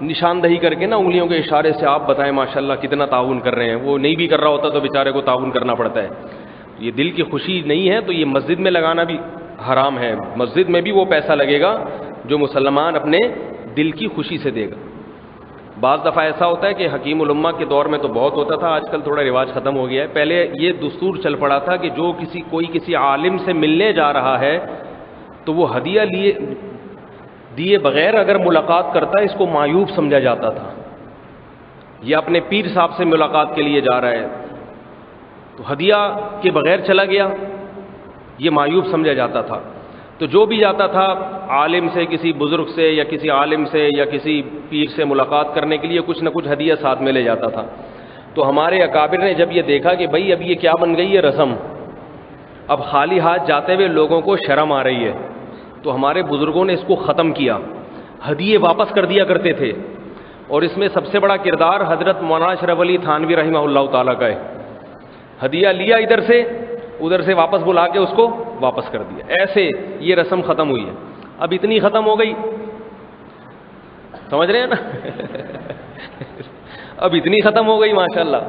نشاندہی کر کے نا، انگلیوں کے اشارے سے آپ بتائیں ماشاءاللہ کتنا تعاون کر رہے ہیں، وہ نہیں بھی کر رہا ہوتا تو بیچارے کو تعاون کرنا پڑتا ہے۔ یہ دل کی خوشی نہیں ہے تو یہ مسجد میں لگانا بھی حرام ہے، مسجد میں بھی وہ پیسہ لگے گا جو مسلمان اپنے دل کی خوشی سے دے گا۔ بعض دفعہ ایسا ہوتا ہے کہ حکیم الامہ کے دور میں تو بہت ہوتا تھا، آج کل تھوڑا رواج ختم ہو گیا ہے. پہلے یہ دستور چل پڑا تھا کہ جو کوئی کسی عالم سے ملنے جا رہا ہے تو وہ ہدیہ دیے بغیر اگر ملاقات کرتا ہے اس کو معیوب سمجھا جاتا تھا. یہ اپنے پیر صاحب سے ملاقات کے لیے جا رہا ہے تو ہدیہ کے بغیر چلا گیا، یہ معیوب سمجھا جاتا تھا. تو جو بھی جاتا تھا عالم سے، کسی بزرگ سے یا کسی عالم سے یا کسی پیر سے ملاقات کرنے کے لیے کچھ نہ کچھ ہدیہ ساتھ میں لے جاتا تھا. تو ہمارے اکابر نے جب یہ دیکھا کہ بھائی اب یہ کیا بن گئی ہے رسم، اب خالی ہاتھ جاتے ہوئے لوگوں کو شرم آ رہی ہے، تو ہمارے بزرگوں نے اس کو ختم کیا، ہدیے واپس کر دیا کرتے تھے. اور اس میں سب سے بڑا کردار حضرت مولانا اشرف علی تھانوی رحمہ اللہ تعالیٰ کا ہے. ہدیہ لیا ادھر سے واپس بلا کے اس کو واپس کر دیا. ایسے یہ رسم ختم ہوئی ہے. اب اتنی ختم ہو گئی، سمجھ رہے ہیں نا اب اتنی ختم ہو گئی ماشاءاللہ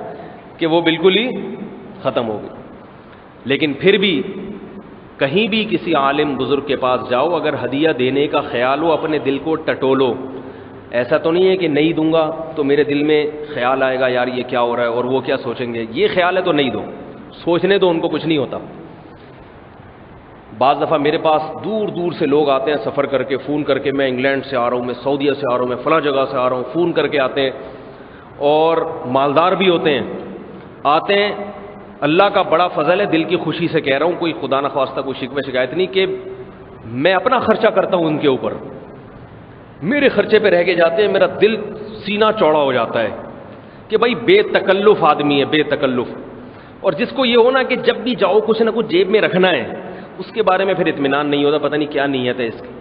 کہ وہ بالکل ہی ختم ہو گئی. لیکن پھر بھی کہیں بھی کسی عالم بزرگ کے پاس جاؤ، اگر ہدیہ دینے کا خیال ہو اپنے دل کو ٹٹولو. ایسا تو نہیں ہے کہ نہیں دوں گا تو میرے دل میں خیال آئے گا یار یہ کیا ہو رہا ہے اور وہ کیا سوچیں گے، یہ خیال ہے تو نہیں دو، سوچنے دو ان کو، کچھ نہیں ہوتا. بعض دفعہ میرے پاس دور دور سے لوگ آتے ہیں سفر کر کے، فون کر کے میں انگلینڈ سے آ رہا ہوں، میں سعودیہ سے آ رہا ہوں، میں فلاں جگہ سے آ رہا ہوں، فون کر کے آتے ہیں اور مالدار بھی ہوتے ہیں. آتے ہیں، اللہ کا بڑا فضل ہے، دل کی خوشی سے کہہ رہا ہوں، کوئی خدا نخواستہ کوئی شکوہ شکایت نہیں کہ میں اپنا خرچہ کرتا ہوں ان کے اوپر، میرے خرچے پہ رہ کے جاتے ہیں. میرا دل سینہ چوڑا ہو جاتا ہے کہ بھائی بے تکلف آدمی ہے، بے تکلف. اور جس کو یہ ہونا کہ جب بھی جاؤ کچھ نہ کچھ جیب میں رکھنا ہے، اس کے بارے میں پھر اطمینان نہیں ہوتا، پتہ نہیں کیا نیت ہے اس کی،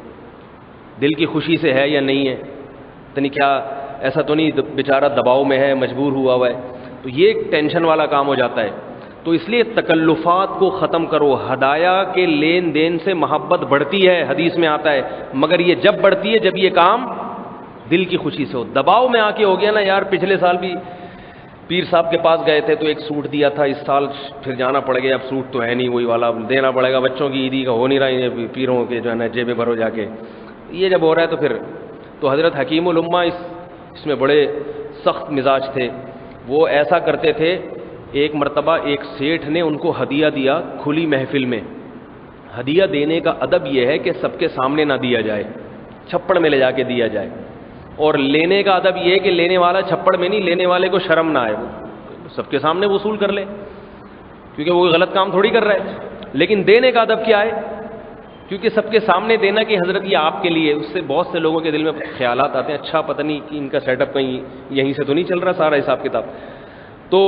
دل کی خوشی سے ہے یا نہیں ہے، پتہ نہیں کیا، ایسا تو نہیں بیچارہ دباؤ میں ہے، مجبور ہوا ہے. تو یہ ایک ٹینشن والا کام ہو جاتا ہے. تو اس لیے تکلفات کو ختم کرو. ہدایہ کے لین دین سے محبت بڑھتی ہے، حدیث میں آتا ہے، مگر یہ جب بڑھتی ہے جب یہ کام دل کی خوشی سے ہو. دباؤ میں آ کے ہو گیا نا یار، پچھلے سال بھی پیر صاحب کے پاس گئے تھے تو ایک سوٹ دیا تھا، اس سال پھر جانا پڑ گیا، اب سوٹ تو ہے نہیں وہی والا، دینا پڑے گا. بچوں کی عیدی کا ہو نہیں رہا، یہ پیروں کے جو ہے نا جیبیں بھرو جا کے. یہ جب ہو رہا ہے تو پھر تو حضرت حکیم الامہ اس میں بڑے سخت مزاج تھے. وہ ایسا کرتے تھے، ایک مرتبہ ایک سیٹھ نے ان کو ہدیہ دیا کھلی محفل میں. ہدیہ دینے کا ادب یہ ہے کہ سب کے سامنے نہ دیا جائے، چھپڑ میں لے جا کے دیا جائے. اور لینے کا ادب یہ ہے کہ لینے والا چھپڑ میں نہیں، لینے والے کو شرم نہ آئے، وہ سب کے سامنے وصول کر لے، کیونکہ وہ غلط کام تھوڑی کر رہا ہے. لیکن دینے کا ادب کیا ہے؟ کیونکہ سب کے سامنے دینا کہ حضرت یہ آپ کے لیے، اس سے بہت سے لوگوں کے دل میں خیالات آتے ہیں، اچھا پتہ نہیں کہ ان کا سیٹ اپ کہیں یہیں سے تو نہیں چل رہا سارا حساب کتاب. تو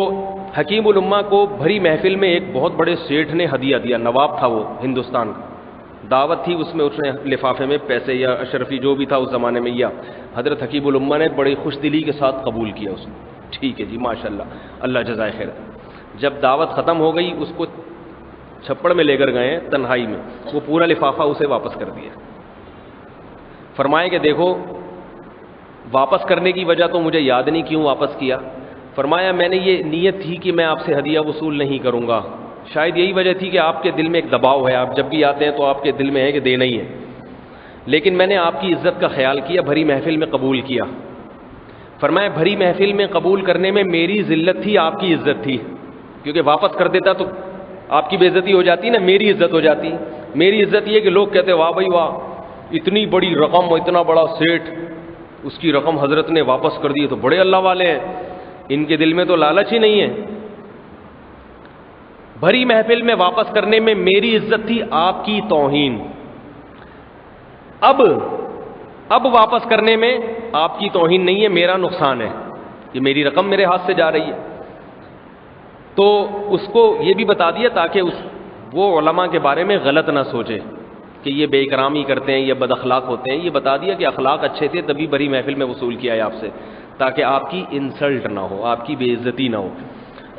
حکیم الامہ کو بھری محفل میں ایک بہت بڑے سیٹھ نے ہدیہ دیا، نواب تھا وہ ہندوستان کا، دعوت تھی، اس نے لفافے میں پیسے یا اشرفی جو بھی تھا اس زمانے میں، یا حضرت حکیم الامہ نے بڑی خوش دلی کے ساتھ قبول کیا اس نے. ٹھیک ہے جی ماشاءاللہ، اللہ جزائے خیر. جب دعوت ختم ہو گئی اس کو چھپڑ میں لے کر گئے تنہائی میں، وہ پورا لفافہ اسے واپس کر دیا. فرمائے کہ دیکھو واپس کرنے کی وجہ تو مجھے یاد نہیں کیوں واپس کیا. فرمایا میں نے یہ نیت تھی کہ میں آپ سے ہدیہ وصول نہیں کروں گا، شاید یہی وجہ تھی کہ آپ کے دل میں ایک دباؤ ہے، آپ جب بھی آتے ہیں تو آپ کے دل میں ہے کہ دینا ہی ہے، لیکن میں نے آپ کی عزت کا خیال کیا، بھری محفل میں قبول کیا. فرمایا بھری محفل میں قبول کرنے میں میری ذلت تھی، آپ کی عزت تھی، کیونکہ واپس کر دیتا تو آپ کی بے عزتی ہو جاتی نا، میری عزت ہو جاتی. میری عزت یہ کہ لوگ کہتے واہ بھائی واہ، اتنی بڑی رقم، اتنا بڑا سیٹ، اس کی رقم حضرت نے واپس کر دی تو بڑے اللہ والے ہیں، ان کے دل میں تو لالچ ہی نہیں ہے. بھری محفل میں واپس کرنے میں میری عزت تھی، آپ کی توہین. اب واپس کرنے میں آپ کی توہین نہیں ہے، میرا نقصان ہے، یہ میری رقم میرے ہاتھ سے جا رہی ہے. تو اس کو یہ بھی بتا دیا تاکہ وہ علماء کے بارے میں غلط نہ سوچے کہ یہ بے اکرامی کرتے ہیں، یہ بد اخلاق ہوتے ہیں. یہ بتا دیا کہ اخلاق اچھے تھے تبھی بھری محفل میں وصول کیا ہے آپ سے، تاکہ آپ کی انسلٹ نہ ہو، آپ کی بے عزتی نہ ہو.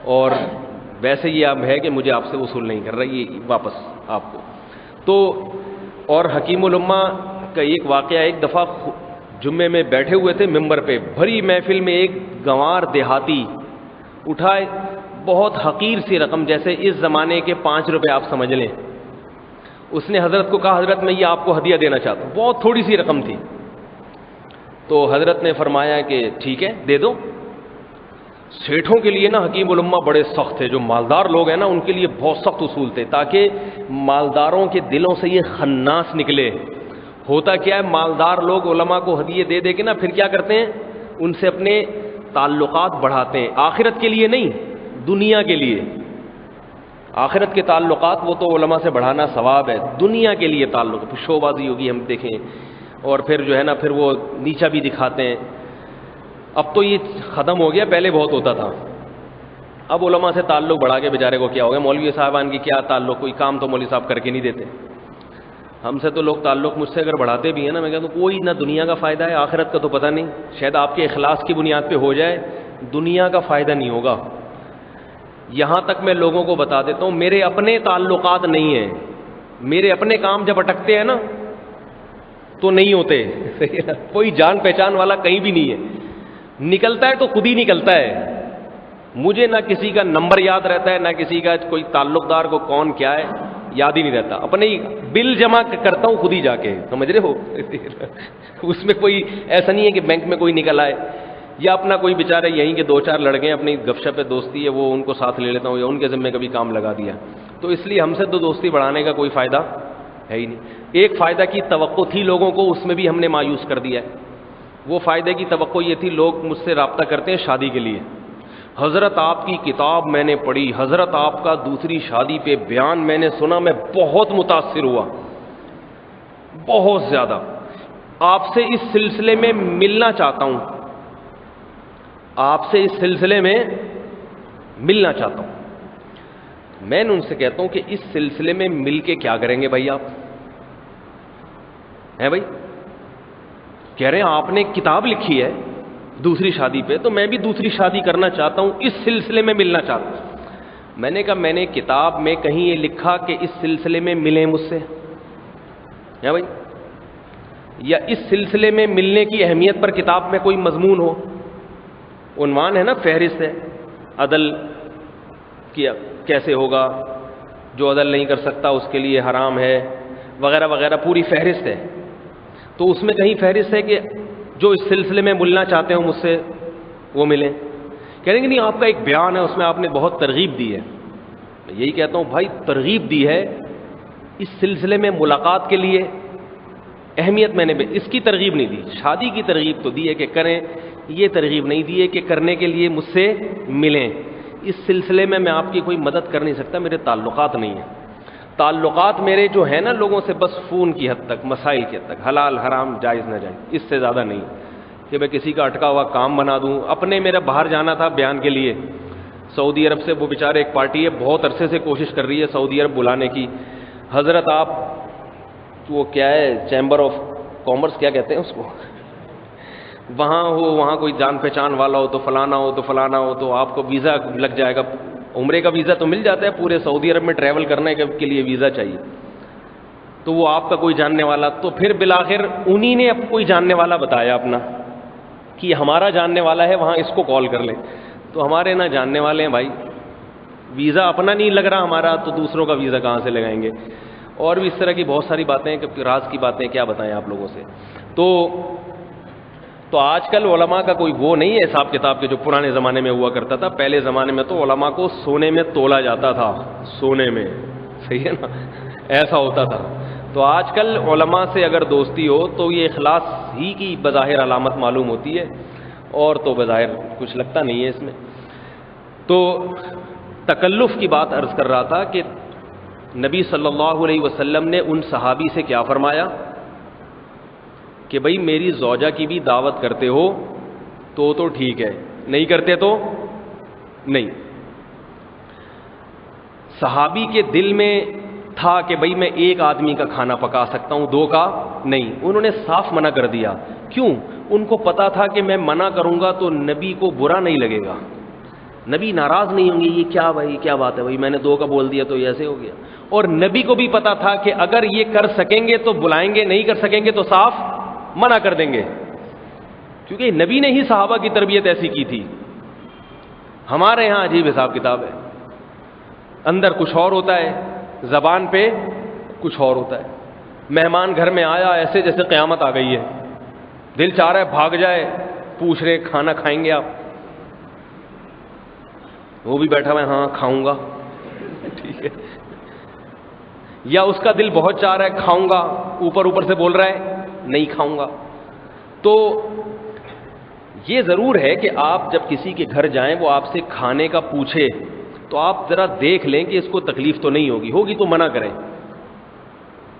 اور ویسے یہ اب ہے کہ مجھے آپ سے وصول نہیں کر رہا، یہ واپس آپ کو. تو اور حکیم الامہ کا ایک واقعہ، ایک دفعہ جمعے میں بیٹھے ہوئے تھے ممبر پہ، بھری محفل میں ایک گنوار دیہاتی اٹھائے بہت حقیر سی رقم، جیسے اس زمانے کے 5 روپے آپ سمجھ لیں. اس نے حضرت کو کہا حضرت میں یہ آپ کو ہدیہ دینا چاہتا ہوں، بہت تھوڑی سی رقم تھی. تو حضرت نے فرمایا کہ ٹھیک ہے دے دو. سیٹھوں کے لیے نا حکیم الامہ بڑے سخت تھے، جو مالدار لوگ ہیں نا ان کے لیے بہت سخت اصول تھے، تاکہ مالداروں کے دلوں سے یہ خناس نکلے. ہوتا کیا ہے، مالدار لوگ علماء کو ہدیے دے دے کے نا پھر کیا کرتے ہیں، ان سے اپنے تعلقات بڑھاتے ہیں، آخرت کے لیے نہیں، دنیا کے لیے. آخرت کے تعلقات وہ تو علماء سے بڑھانا ثواب ہے، دنیا کے لیے تعلق شو بازی ہوگی ہم دیکھیں، اور پھر جو ہے نا پھر وہ نیچا بھی دکھاتے ہیں. اب تو یہ ختم ہو گیا، پہلے بہت ہوتا تھا. اب علماء سے تعلق بڑھا کے بیچارے کو کیا ہو گیا، مولوی صاحبان کی کیا تعلق، کوئی کام تو مولوی صاحب کر کے نہیں دیتے. ہم سے تو لوگ تعلق مجھ سے اگر بڑھاتے بھی ہیں نا، میں کہتا ہوں کوئی نہ دنیا کا فائدہ ہے، آخرت کا تو پتہ نہیں، شاید آپ کے اخلاص کی بنیاد پہ ہو جائے، دنیا کا فائدہ نہیں ہوگا. یہاں تک میں لوگوں کو بتا دیتا ہوں، میرے اپنے تعلقات نہیں ہیں، میرے اپنے کام جب اٹکتے ہیں نا تو نہیں ہوتے. کوئی جان پہچان والا کہیں بھی نہیں ہے، نکلتا ہے تو خود ہی نکلتا ہے. مجھے نہ کسی کا نمبر یاد رہتا ہے، نہ کسی کا کوئی تعلق دار کو کون کیا ہے یاد ہی نہیں رہتا. اپنے ہی بل جمع کرتا ہوں خود ہی جا کے، سمجھ رہے ہو. اس میں کوئی ایسا نہیں ہے کہ بینک میں کوئی نکل آئے، یا اپنا کوئی بیچارے یہیں کے دو چار لڑکے اپنی گپ شپ دوستی ہے وہ ان کو ساتھ لے لیتا ہوں، یا ان کے ذمہ کبھی کام لگا دیا. تو اس لیے ہم سے تو دوستی بڑھانے کا کوئی فائدہ ہے ہی نہیں. ایک فائدہ کی توقع تھی لوگوں کو، اس میں بھی ہم نے مایوس کر دیا ہے. وہ فائدے کی توقع یہ تھی، لوگ مجھ سے رابطہ کرتے ہیں شادی کے لیے، حضرت آپ کی کتاب میں نے پڑھی، حضرت آپ کا دوسری شادی پہ بیان میں نے سنا، میں بہت متاثر ہوا، بہت زیادہ. آپ سے اس سلسلے میں ملنا چاہتا ہوں، آپ سے اس سلسلے میں ملنا چاہتا ہوں. میں نے ان سے کہتا ہوں کہ اس سلسلے میں مل کے کیا کریں گے بھائی، آپ ہیں بھائی، کہہ رہے ہیں آپ نے کتاب لکھی ہے دوسری شادی پہ، تو میں بھی دوسری شادی کرنا چاہتا ہوں، اس سلسلے میں ملنا چاہتا ہوں. میں نے کہا میں نے کتاب میں کہیں یہ لکھا کہ اس سلسلے میں ملیں مجھ سے، ہے بھائی، یا اس سلسلے میں ملنے کی اہمیت پر کتاب میں کوئی مضمون ہو، عنوان ہے نا، فہرست ہے، عدل کیا کیسے ہوگا، جو عدل نہیں کر سکتا اس کے لیے حرام ہے، وغیرہ وغیرہ، پوری فہرست ہے. تو اس میں کہیں فہرست ہے کہ جو اس سلسلے میں ملنا چاہتے ہو مجھ سے وہ ملیں. کہہ رہے ہیں کہ نہیں آپ کا ایک بیان ہے اس میں آپ نے بہت ترغیب دی ہے. میں یہی کہتا ہوں بھائی ترغیب دی ہے اس سلسلے میں ملاقات کے لیے، اہمیت میں نے اس کی ترغیب نہیں دی. شادی کی ترغیب تو دی ہے کہ کریں، یہ ترغیب نہیں دی ہے کہ کرنے کے لیے مجھ سے ملیں. اس سلسلے میں میں آپ کی کوئی مدد کر نہیں سکتا، میرے تعلقات نہیں ہیں. تعلقات میرے جو ہیں نا لوگوں سے بس فون کی حد تک، مسائل کی حد تک، حلال حرام جائز نہ جائز، اس سے زیادہ نہیں کہ میں کسی کا اٹکا ہوا کام بنا دوں. اپنے میرا باہر جانا تھا بیان کے لیے سعودی عرب سے، وہ بیچارے ایک پارٹی ہے بہت عرصے سے کوشش کر رہی ہے سعودی عرب بلانے کی. حضرت آپ وہ کیا ہے چیمبر آف کامرس کیا کہتے ہیں اس کو، وہاں ہو، وہاں کوئی جان پہچان والا ہو تو فلانا ہو تو فلانا ہو، تو آپ کو ویزا لگ جائے گا. عمرے کا ویزا تو مل جاتا ہے، پورے سعودی عرب میں ٹریول کرنے کے لیے ویزا چاہیے، تو وہ آپ کا کوئی جاننے والا. تو پھر بالآخر انہی نے اب کوئی جاننے والا بتایا اپنا کہ ہمارا جاننے والا ہے وہاں، اس کو کال کر لیں. تو ہمارے نہ جاننے والے ہیں بھائی، ویزا اپنا نہیں لگ رہا ہمارا، تو دوسروں کا ویزا کہاں سے لگائیں گے. اور بھی اس طرح کی بہت ساری باتیں ہیں کہ راز کی باتیں کیا بتائیں آپ لوگوں سے. تو آج کل علماء کا کوئی وہ نہیں ہے حساب کتاب کے جو پرانے زمانے میں ہوا کرتا تھا. پہلے زمانے میں تو علماء کو سونے میں تولا جاتا تھا، سونے میں، صحیح ہے نا، ایسا ہوتا تھا. تو آج کل علماء سے اگر دوستی ہو تو یہ اخلاص ہی کی بظاہر علامت معلوم ہوتی ہے، اور تو بظاہر کچھ لگتا نہیں ہے اس میں. تو تکلف کی بات عرض کر رہا تھا کہ نبی صلی اللہ علیہ وسلم نے ان صحابی سے کیا فرمایا کہ بھئی میری زوجہ کی بھی دعوت کرتے ہو تو ٹھیک ہے، نہیں کرتے تو نہیں. صحابی کے دل میں تھا کہ بھئی میں ایک آدمی کا کھانا پکا سکتا ہوں، دو کا نہیں. انہوں نے صاف منع کر دیا. کیوں؟ ان کو پتا تھا کہ میں منع کروں گا تو نبی کو برا نہیں لگے گا، نبی ناراض نہیں ہوں گے، یہ کیا بھائی کیا بات ہے بھائی، میں نے دو کا بول دیا تو یہ ایسے ہو گیا. اور نبی کو بھی پتا تھا کہ اگر یہ کر سکیں گے تو بلائیں گے، نہیں کر سکیں گے تو صاف منع کر دیں گے، کیونکہ نبی نے ہی صحابہ کی تربیت ایسی کی تھی. ہمارے یہاں عجیب حساب کتاب ہے، اندر کچھ اور ہوتا ہے، زبان پہ کچھ اور ہوتا ہے. مہمان گھر میں آیا ایسے جیسے قیامت آ گئی ہے، دل چاہ رہا ہے بھاگ جائے، پوچھ رہے کھانا کھائیں گے آپ، وہ بھی بیٹھا ہوا ہے ہاں کھاؤں گا، ٹھیک ہے، یا اس کا دل بہت چاہ رہا ہے کھاؤں گا، اوپر سے بول رہا ہے نہیں کھاؤں گا۔ تو یہ ضرور ہے کہ آپ جب کسی کے گھر جائیں وہ آپ سے کھانے کا پوچھے تو آپ ذرا دیکھ لیں کہ اس کو تکلیف تو نہیں ہوگی تو منع کریں،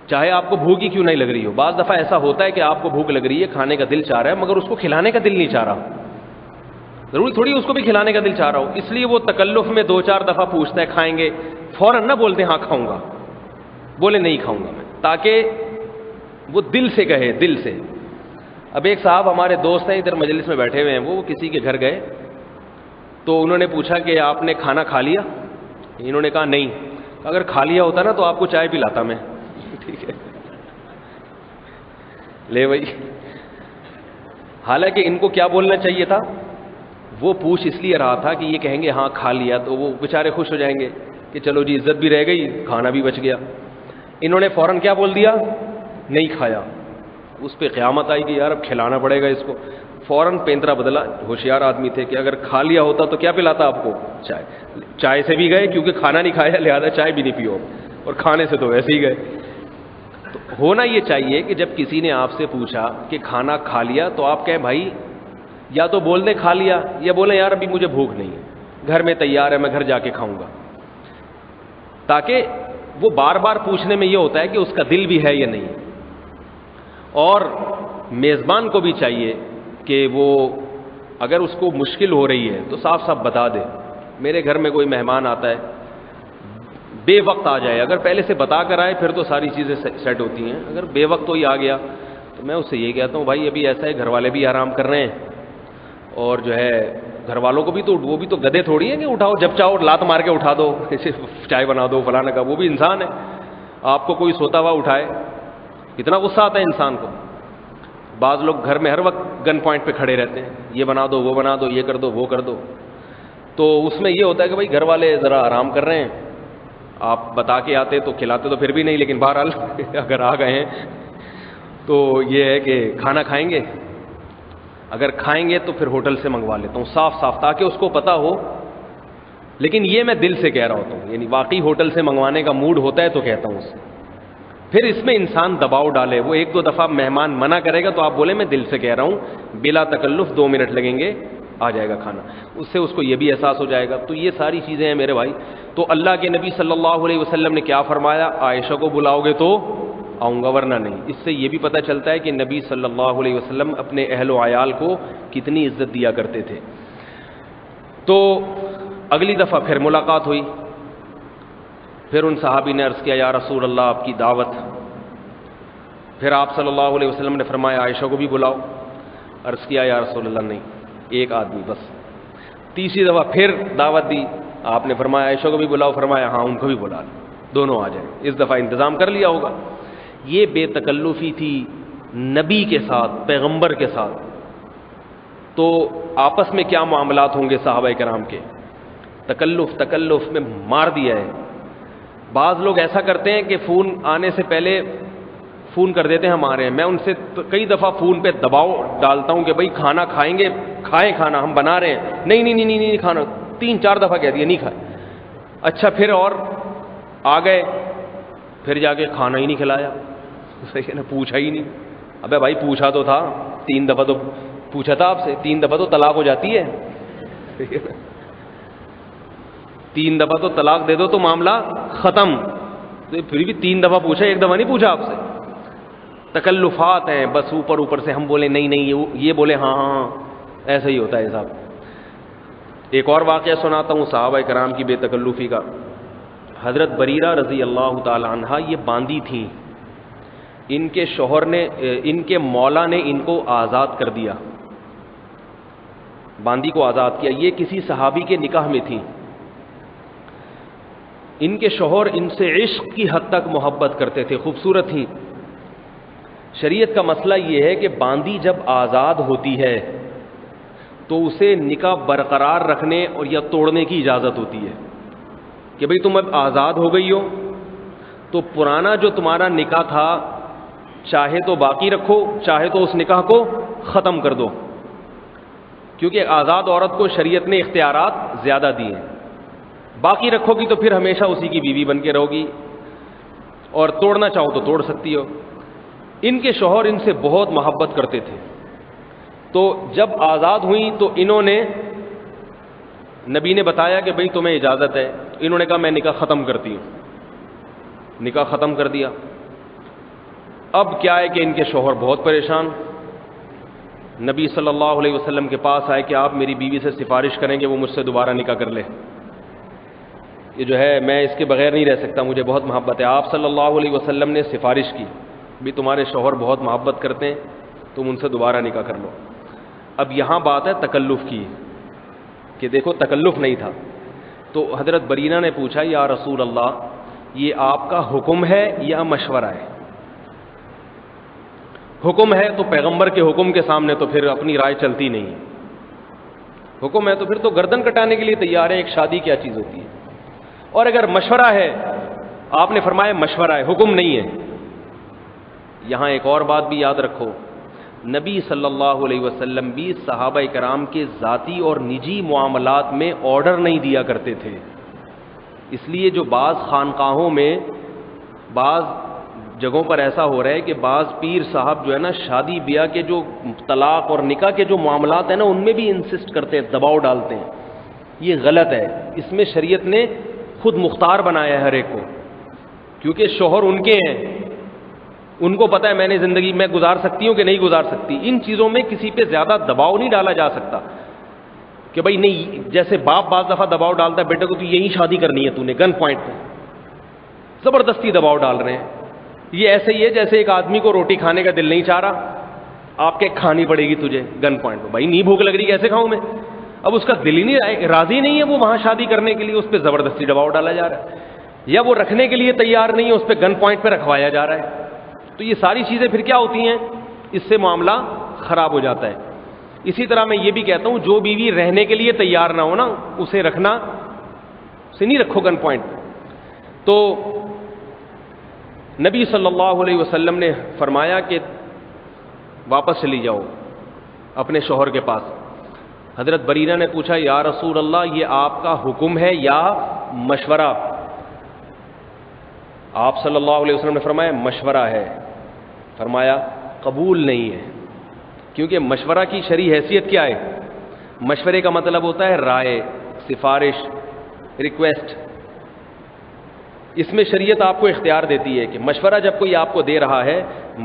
چاہے آپ کو بھوک ہی کیوں نہیں لگ رہی ہو۔ بعض دفعہ ایسا ہوتا ہے کہ آپ کو بھوک لگ رہی ہے، کھانے کا دل چاہ رہا ہے، مگر اس کو کھلانے کا دل نہیں چاہ رہا، ضروری تھوڑی اس کو بھی کھلانے کا دل چاہ رہا ہو، اس لیے وہ تکلف میں 2-4 دفعہ پوچھتا ہے کھائیں گے، فوراً نہ بولتے ہاں کھاؤں گا، بولے نہیں کھاؤں گا میں، تاکہ وہ دل سے کہے، دل سے۔ اب ایک صاحب ہمارے دوست ہیں ادھر مجلس میں بیٹھے ہوئے ہیں، وہ کسی کے گھر گئے تو انہوں نے پوچھا کہ آپ نے کھانا کھا لیا؟ انہوں نے کہا نہیں۔ اگر کھا لیا ہوتا نا تو آپ کو چائے پلاتا میں، ٹھیک ہے، لے بھائی۔ حالانکہ ان کو کیا بولنا چاہیے تھا، وہ پوچھ اس لیے رہا تھا کہ یہ کہیں گے ہاں کھا لیا تو وہ بیچارے خوش ہو جائیں گے کہ چلو جی عزت بھی رہ گئی، کھانا بھی بچ گیا۔ انہوں نے فوراً کیا بول دیا، نہیں کھایا۔ اس پہ قیامت آئی کہ یار اب کھلانا پڑے گا اس کو، فوراً پینترا بدلا۔ ہوشیار آدمی تھے کہ اگر کھا لیا ہوتا تو کیا پلاتا آپ کو، چائے سے بھی گئے کیونکہ کھانا نہیں کھایا لہذا چائے بھی نہیں پیو، اور کھانے سے تو ویسے ہی گئے۔ تو ہونا یہ چاہیے کہ جب کسی نے آپ سے پوچھا کہ کھانا کھا لیا تو آپ کہیں بھائی یا تو بول دیں کھا لیا، یا بولیں یار ابھی مجھے بھوک نہیں ہے، گھر میں تیار ہے میں گھر جا کے کھاؤں گا، تاکہ وہ بار بار پوچھنے میں یہ ہوتا ہے کہ اس کا دل بھی ہے یا نہیں۔ اور میزبان کو بھی چاہیے کہ وہ اگر اس کو مشکل ہو رہی ہے تو صاف صاف بتا دے، میرے گھر میں کوئی مہمان آتا ہے بے وقت آ جائے، اگر پہلے سے بتا کر آئے پھر تو ساری چیزیں سیٹ ہوتی ہیں، اگر بے وقت ہی آ گیا تو میں اس سے یہ کہتا ہوں بھائی ابھی ایسا ہے گھر والے بھی آرام کر رہے ہیں، اور جو ہے گھر والوں کو بھی تو، وہ بھی تو گدھے تھوڑی ہیں کہ اٹھاؤ جب چاہو لات مار کے اٹھا دو، چائے بنا دو فلانا کا، وہ بھی انسان ہے، آپ کو کوئی سوتا ہوا اٹھائے کتنا غصہ آتا ہے انسان کو۔ بعض لوگ گھر میں ہر وقت گن پوائنٹ پہ کھڑے رہتے ہیں، یہ بنا دو وہ بنا دو، یہ کر دو وہ کر دو، تو اس میں یہ ہوتا ہے کہ بھائی گھر والے ذرا آرام کر رہے ہیں، آپ بتا کے آتے تو کھلاتے تو پھر بھی نہیں، لیکن بہرحال اگر آ گئے ہیں تو یہ ہے کہ کھانا کھائیں گے، اگر کھائیں گے تو پھر ہوٹل سے منگوا لیتا ہوں صاف صاف، تاکہ اس کو پتا ہو، لیکن یہ میں دل سے کہہ رہا ہوتا ہوں، یعنی واقعی ہوٹل سے منگوانے کا موڈ ہوتا ہے تو کہتا ہوں اس سے۔ پھر اس میں انسان دباؤ ڈالے، وہ 1-2 دفعہ مہمان منع کرے گا تو آپ بولے میں دل سے کہہ رہا ہوں، بلا تکلف 2 منٹ لگیں گے آ جائے گا کھانا، اس سے اس کو یہ بھی احساس ہو جائے گا۔ تو یہ ساری چیزیں ہیں میرے بھائی۔ تو اللہ کے نبی صلی اللہ علیہ وسلم نے کیا فرمایا، عائشہ کو بلاؤ گے تو آؤں گا ورنہ نہیں۔ اس سے یہ بھی پتہ چلتا ہے کہ نبی صلی اللہ علیہ وسلم اپنے اہل و عیال کو کتنی عزت دیا کرتے تھے۔ تو اگلی دفعہ پھر ملاقات ہوئی، پھر ان صحابی نے عرض کیا یا رسول اللہ آپ کی دعوت، پھر آپ صلی اللہ علیہ وسلم نے فرمایا عائشہ کو بھی بلاؤ، عرض کیا یا رسول اللہ نہیں، ایک آدمی بس۔ تیسری دفعہ پھر دعوت دی، آپ نے فرمایا عائشہ کو بھی بلاؤ، فرمایا ہاں ان کو بھی بلا لو، دونوں آ جائیں، اس دفعہ انتظام کر لیا ہوگا۔ یہ بے تکلفی تھی نبی کے ساتھ، پیغمبر کے ساتھ، تو آپس میں کیا معاملات ہوں گے صحابہ کرام کے، تکلف میں مار دیا ہے۔ بعض لوگ ایسا کرتے ہیں کہ فون آنے سے پہلے فون کر دیتے ہیں ہمارے ہیں، میں ان سے کئی دفعہ فون پہ دباؤ ڈالتا ہوں کہ بھائی کھانا کھائیں گے، کھائیں کھانا ہم بنا رہے ہیں، نہیں کھانا، 3-4 دفعہ کہہ دیا نہیں کھائے، اچھا پھر اور آ گئے، پھر جا کے کھانا ہی نہیں کھلایا، صحیح ہے نا، پوچھا ہی نہیں۔ ابے بھائی پوچھا تو تھا، 3 دفعہ تو پوچھا تھا آپ سے، 3 دفعہ تو طلاق ہو جاتی ہے، 3 دفعہ تو طلاق دے دو تو معاملہ ختم، پھر بھی 3 دفعہ پوچھا، 1 دفعہ نہیں پوچھا آپ سے۔ تکلفات ہیں، بس اوپر سے ہم بولے نہیں، یہ بولے ہاں، ایسا ہی ہوتا ہے صاحب۔ ایک اور واقعہ سناتا ہوں صحابہ کرام کی بے تکلفی کا۔ حضرت بریرہ رضی اللہ تعالی عنہ یہ باندی تھیں، ان کے شوہر نے، ان کے مولا نے ان کو آزاد کر دیا، باندی کو آزاد کیا، یہ کسی صحابی کے نکاح میں تھیں۔ ان کے شوہر ان سے عشق کی حد تک محبت کرتے تھے، خوبصورت تھیں۔ شریعت کا مسئلہ یہ ہے کہ باندی جب آزاد ہوتی ہے تو اسے نکاح برقرار رکھنے اور یا توڑنے کی اجازت ہوتی ہے کہ بھئی تم اب آزاد ہو گئی ہو تو پرانا جو تمہارا نکاح تھا چاہے تو باقی رکھو، چاہے تو اس نکاح کو ختم کر دو، کیونکہ آزاد عورت کو شریعت نے اختیارات زیادہ دیے ہیں۔ باقی رکھو گی تو پھر ہمیشہ اسی کی بیوی بن کے رہو گی، اور توڑنا چاہو تو توڑ سکتی ہو۔ ان کے شوہر ان سے بہت محبت کرتے تھے، تو جب آزاد ہوئیں تو انہوں نے، نبی نے بتایا کہ بھئی تمہیں اجازت ہے، انہوں نے کہا میں نکاح ختم کرتی ہوں، نکاح ختم کر دیا۔ اب کیا ہے کہ ان کے شوہر بہت پریشان، نبی صلی اللہ علیہ وسلم کے پاس آئے کہ آپ میری بیوی سے سفارش کریں کہ وہ مجھ سے دوبارہ نکاح کر لے، یہ جو ہے میں اس کے بغیر نہیں رہ سکتا، مجھے بہت محبت ہے۔ آپ صلی اللہ علیہ وسلم نے سفارش کی بھی تمہارے شوہر بہت محبت کرتے ہیں، تم ان سے دوبارہ نکاح کر لو۔ اب یہاں بات ہے تکلف کی، کہ دیکھو تکلف نہیں تھا، تو حضرت برینہ نے پوچھا یا رسول اللہ یہ آپ کا حکم ہے یا مشورہ ہے؟ حکم ہے تو پیغمبر کے حکم کے سامنے تو پھر اپنی رائے چلتی نہیں، حکم ہے تو پھر تو گردن کٹانے کے لیے تیار ہے، ایک شادی کیا چیز ہوتی ہے۔ اور اگر مشورہ ہے، آپ نے فرمایا مشورہ ہے، حکم نہیں ہے۔ یہاں ایک اور بات بھی یاد رکھو، نبی صلی اللہ علیہ وسلم بھی صحابہ کرام کے ذاتی اور نجی معاملات میں آرڈر نہیں دیا کرتے تھے، اس لیے جو بعض خانقاہوں میں بعض جگہوں پر ایسا ہو رہا ہے کہ بعض پیر صاحب جو ہے نا شادی بیاہ کے جو طلاق اور نکاح کے جو معاملات ہیں نا ان میں بھی انسسٹ کرتے ہیں، دباؤ ڈالتے ہیں، یہ غلط ہے۔ اس میں شریعت نے خود مختار بنایا ہے ہر ایک کو، کیونکہ شوہر ان کے ہیں، ان کو پتہ ہے میں نے زندگی میں گزار سکتی ہوں کہ نہیں گزار سکتی۔ ان چیزوں میں کسی پہ زیادہ دباؤ نہیں ڈالا جا سکتا کہ بھائی نہیں، جیسے باپ بعض دفعہ دباؤ ڈالتا ہے بیٹے کو تو یہی شادی کرنی ہے، تو نے گن پوائنٹ پہ زبردستی دباؤ ڈال رہے ہیں۔ یہ ایسے ہی ہے جیسے ایک آدمی کو روٹی کھانے کا دل نہیں چاہ رہا، آپ کے کھانی پڑے گی تجھے گن پوائنٹ پہ، بھائی نہیں بھوک لگ رہی کیسے کھاؤں میں؟ اب اس کا دل ہی نہیں، راضی نہیں ہے وہ وہاں شادی کرنے کے لیے، اس پہ زبردستی دباؤ ڈالا جا رہا ہے، یا وہ رکھنے کے لیے تیار نہیں ہے، اس پہ گن پوائنٹ پہ رکھوایا جا رہا ہے۔ تو یہ ساری چیزیں پھر کیا ہوتی ہیں، اس سے معاملہ خراب ہو جاتا ہے۔ اسی طرح میں یہ بھی کہتا ہوں جو بیوی رہنے کے لیے تیار نہ ہو نا، اسے رکھنا، اسے نہیں رکھو گن پوائنٹ۔ تو نبی صلی اللہ علیہ وسلم نے فرمایا کہ واپس چلی جاؤ اپنے شوہر کے پاس۔ حضرت برینہ نے پوچھا یا رسول اللہ یہ آپ کا حکم ہے یا مشورہ؟ آپ صلی اللہ علیہ وسلم نے فرمایا مشورہ ہے۔ فرمایا قبول نہیں ہے، کیونکہ مشورہ کی شرعی حیثیت کیا ہے؟ مشورے کا مطلب ہوتا ہے رائے، سفارش، ریکویسٹ۔ اس میں شریعت آپ کو اختیار دیتی ہے کہ مشورہ جب کوئی آپ کو دے رہا ہے،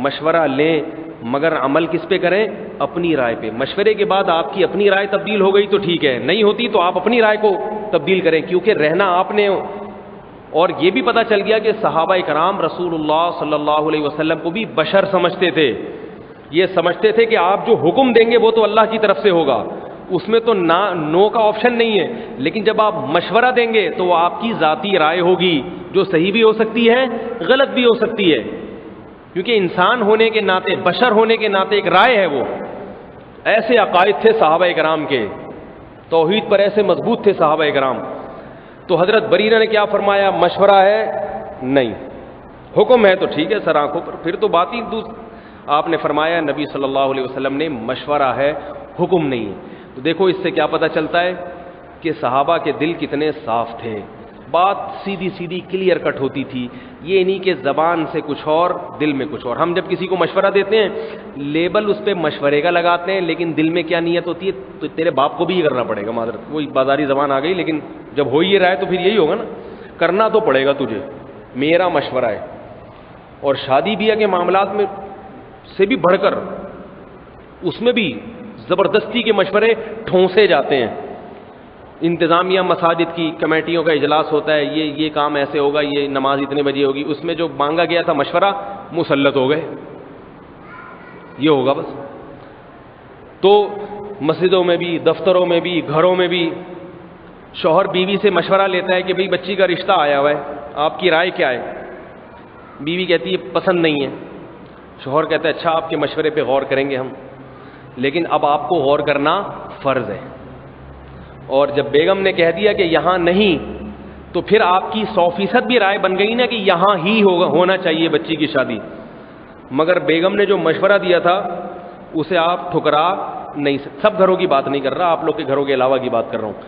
مشورہ لیں، مگر عمل کس پہ کریں؟ اپنی رائے پہ۔ مشورے کے بعد آپ کی اپنی رائے تبدیل ہو گئی تو ٹھیک ہے، نہیں ہوتی تو آپ اپنی رائے کو تبدیل کریں، کیونکہ رہنا آپ نے۔ اور یہ بھی پتہ چل گیا کہ صحابہ کرام رسول اللہ صلی اللہ علیہ وسلم کو بھی بشر سمجھتے تھے، یہ سمجھتے تھے کہ آپ جو حکم دیں گے وہ تو اللہ کی طرف سے ہوگا، اس میں تو نو کا آپشن نہیں ہے، لیکن جب آپ مشورہ دیں گے تو وہ آپ کی ذاتی رائے ہوگی، جو صحیح بھی ہو سکتی ہے، غلط بھی ہو سکتی ہے، کیونکہ انسان ہونے کے ناطے، بشر ہونے کے ناطے ایک رائے ہے۔ وہ ایسے عقائد تھے صحابہ کرام کے، توحید پر ایسے مضبوط تھے صحابہ کرام۔ تو حضرت برینہ نے کیا فرمایا؟ مشورہ ہے نہیں، حکم ہے تو ٹھیک ہے سر آنکھوں پر، پھر تو بات ہی آپ نے فرمایا نبی صلی اللہ علیہ وسلم نے مشورہ ہے، حکم نہیں ہے۔ تو دیکھو اس سے کیا پتہ چلتا ہے کہ صحابہ کے دل کتنے صاف تھے، بات سیدھی سیدھی کلیئر کٹ ہوتی تھی، یہ نہیں کہ زبان سے کچھ اور دل میں کچھ اور۔ ہم جب کسی کو مشورہ دیتے ہیں لیبل اس پہ مشورے کا لگاتے ہیں، لیکن دل میں کیا نیت ہوتی ہے؟ تو تیرے باپ کو بھی یہ کرنا پڑے گا، معذرت وہی بازاری زبان آ گئی، لیکن جب ہو یہ رہا ہے تو پھر یہی ہوگا نا، کرنا تو پڑے گا تجھے، میرا مشورہ ہے۔ اور شادی بیاہ کے معاملات میں سے بھی بڑھ کر اس میں بھی زبردستی کے مشورے ٹھونسے جاتے ہیں۔ انتظامیہ مساجد کی کمیٹیوں کا اجلاس ہوتا ہے، یہ کام ایسے ہوگا، یہ نماز اتنے بجے ہوگی، اس میں جو مانگا گیا تھا مشورہ مسلط ہو گئے، یہ ہوگا بس۔ تو مسجدوں میں بھی، دفتروں میں بھی، گھروں میں بھی شوہر بیوی سے مشورہ لیتا ہے کہ بھئی بچی کا رشتہ آیا ہوا ہے، آپ کی رائے کیا ہے؟ بیوی کہتی ہے پسند نہیں ہے، شوہر کہتا ہے اچھا آپ کے مشورے پہ غور کریں گے ہم، لیکن اب آپ کو غور کرنا فرض ہے۔ اور جب بیگم نے کہہ دیا کہ یہاں نہیں، تو پھر آپ کی 100% بھی رائے بن گئی نا کہ یہاں ہی ہونا چاہیے بچی کی شادی۔ مگر بیگم نے جو مشورہ دیا تھا اسے آپ ٹھکرا نہیں سکتے. سب گھروں کی بات نہیں کر رہا, آپ لوگ کے گھروں کے علاوہ کی بات کر رہا ہوں.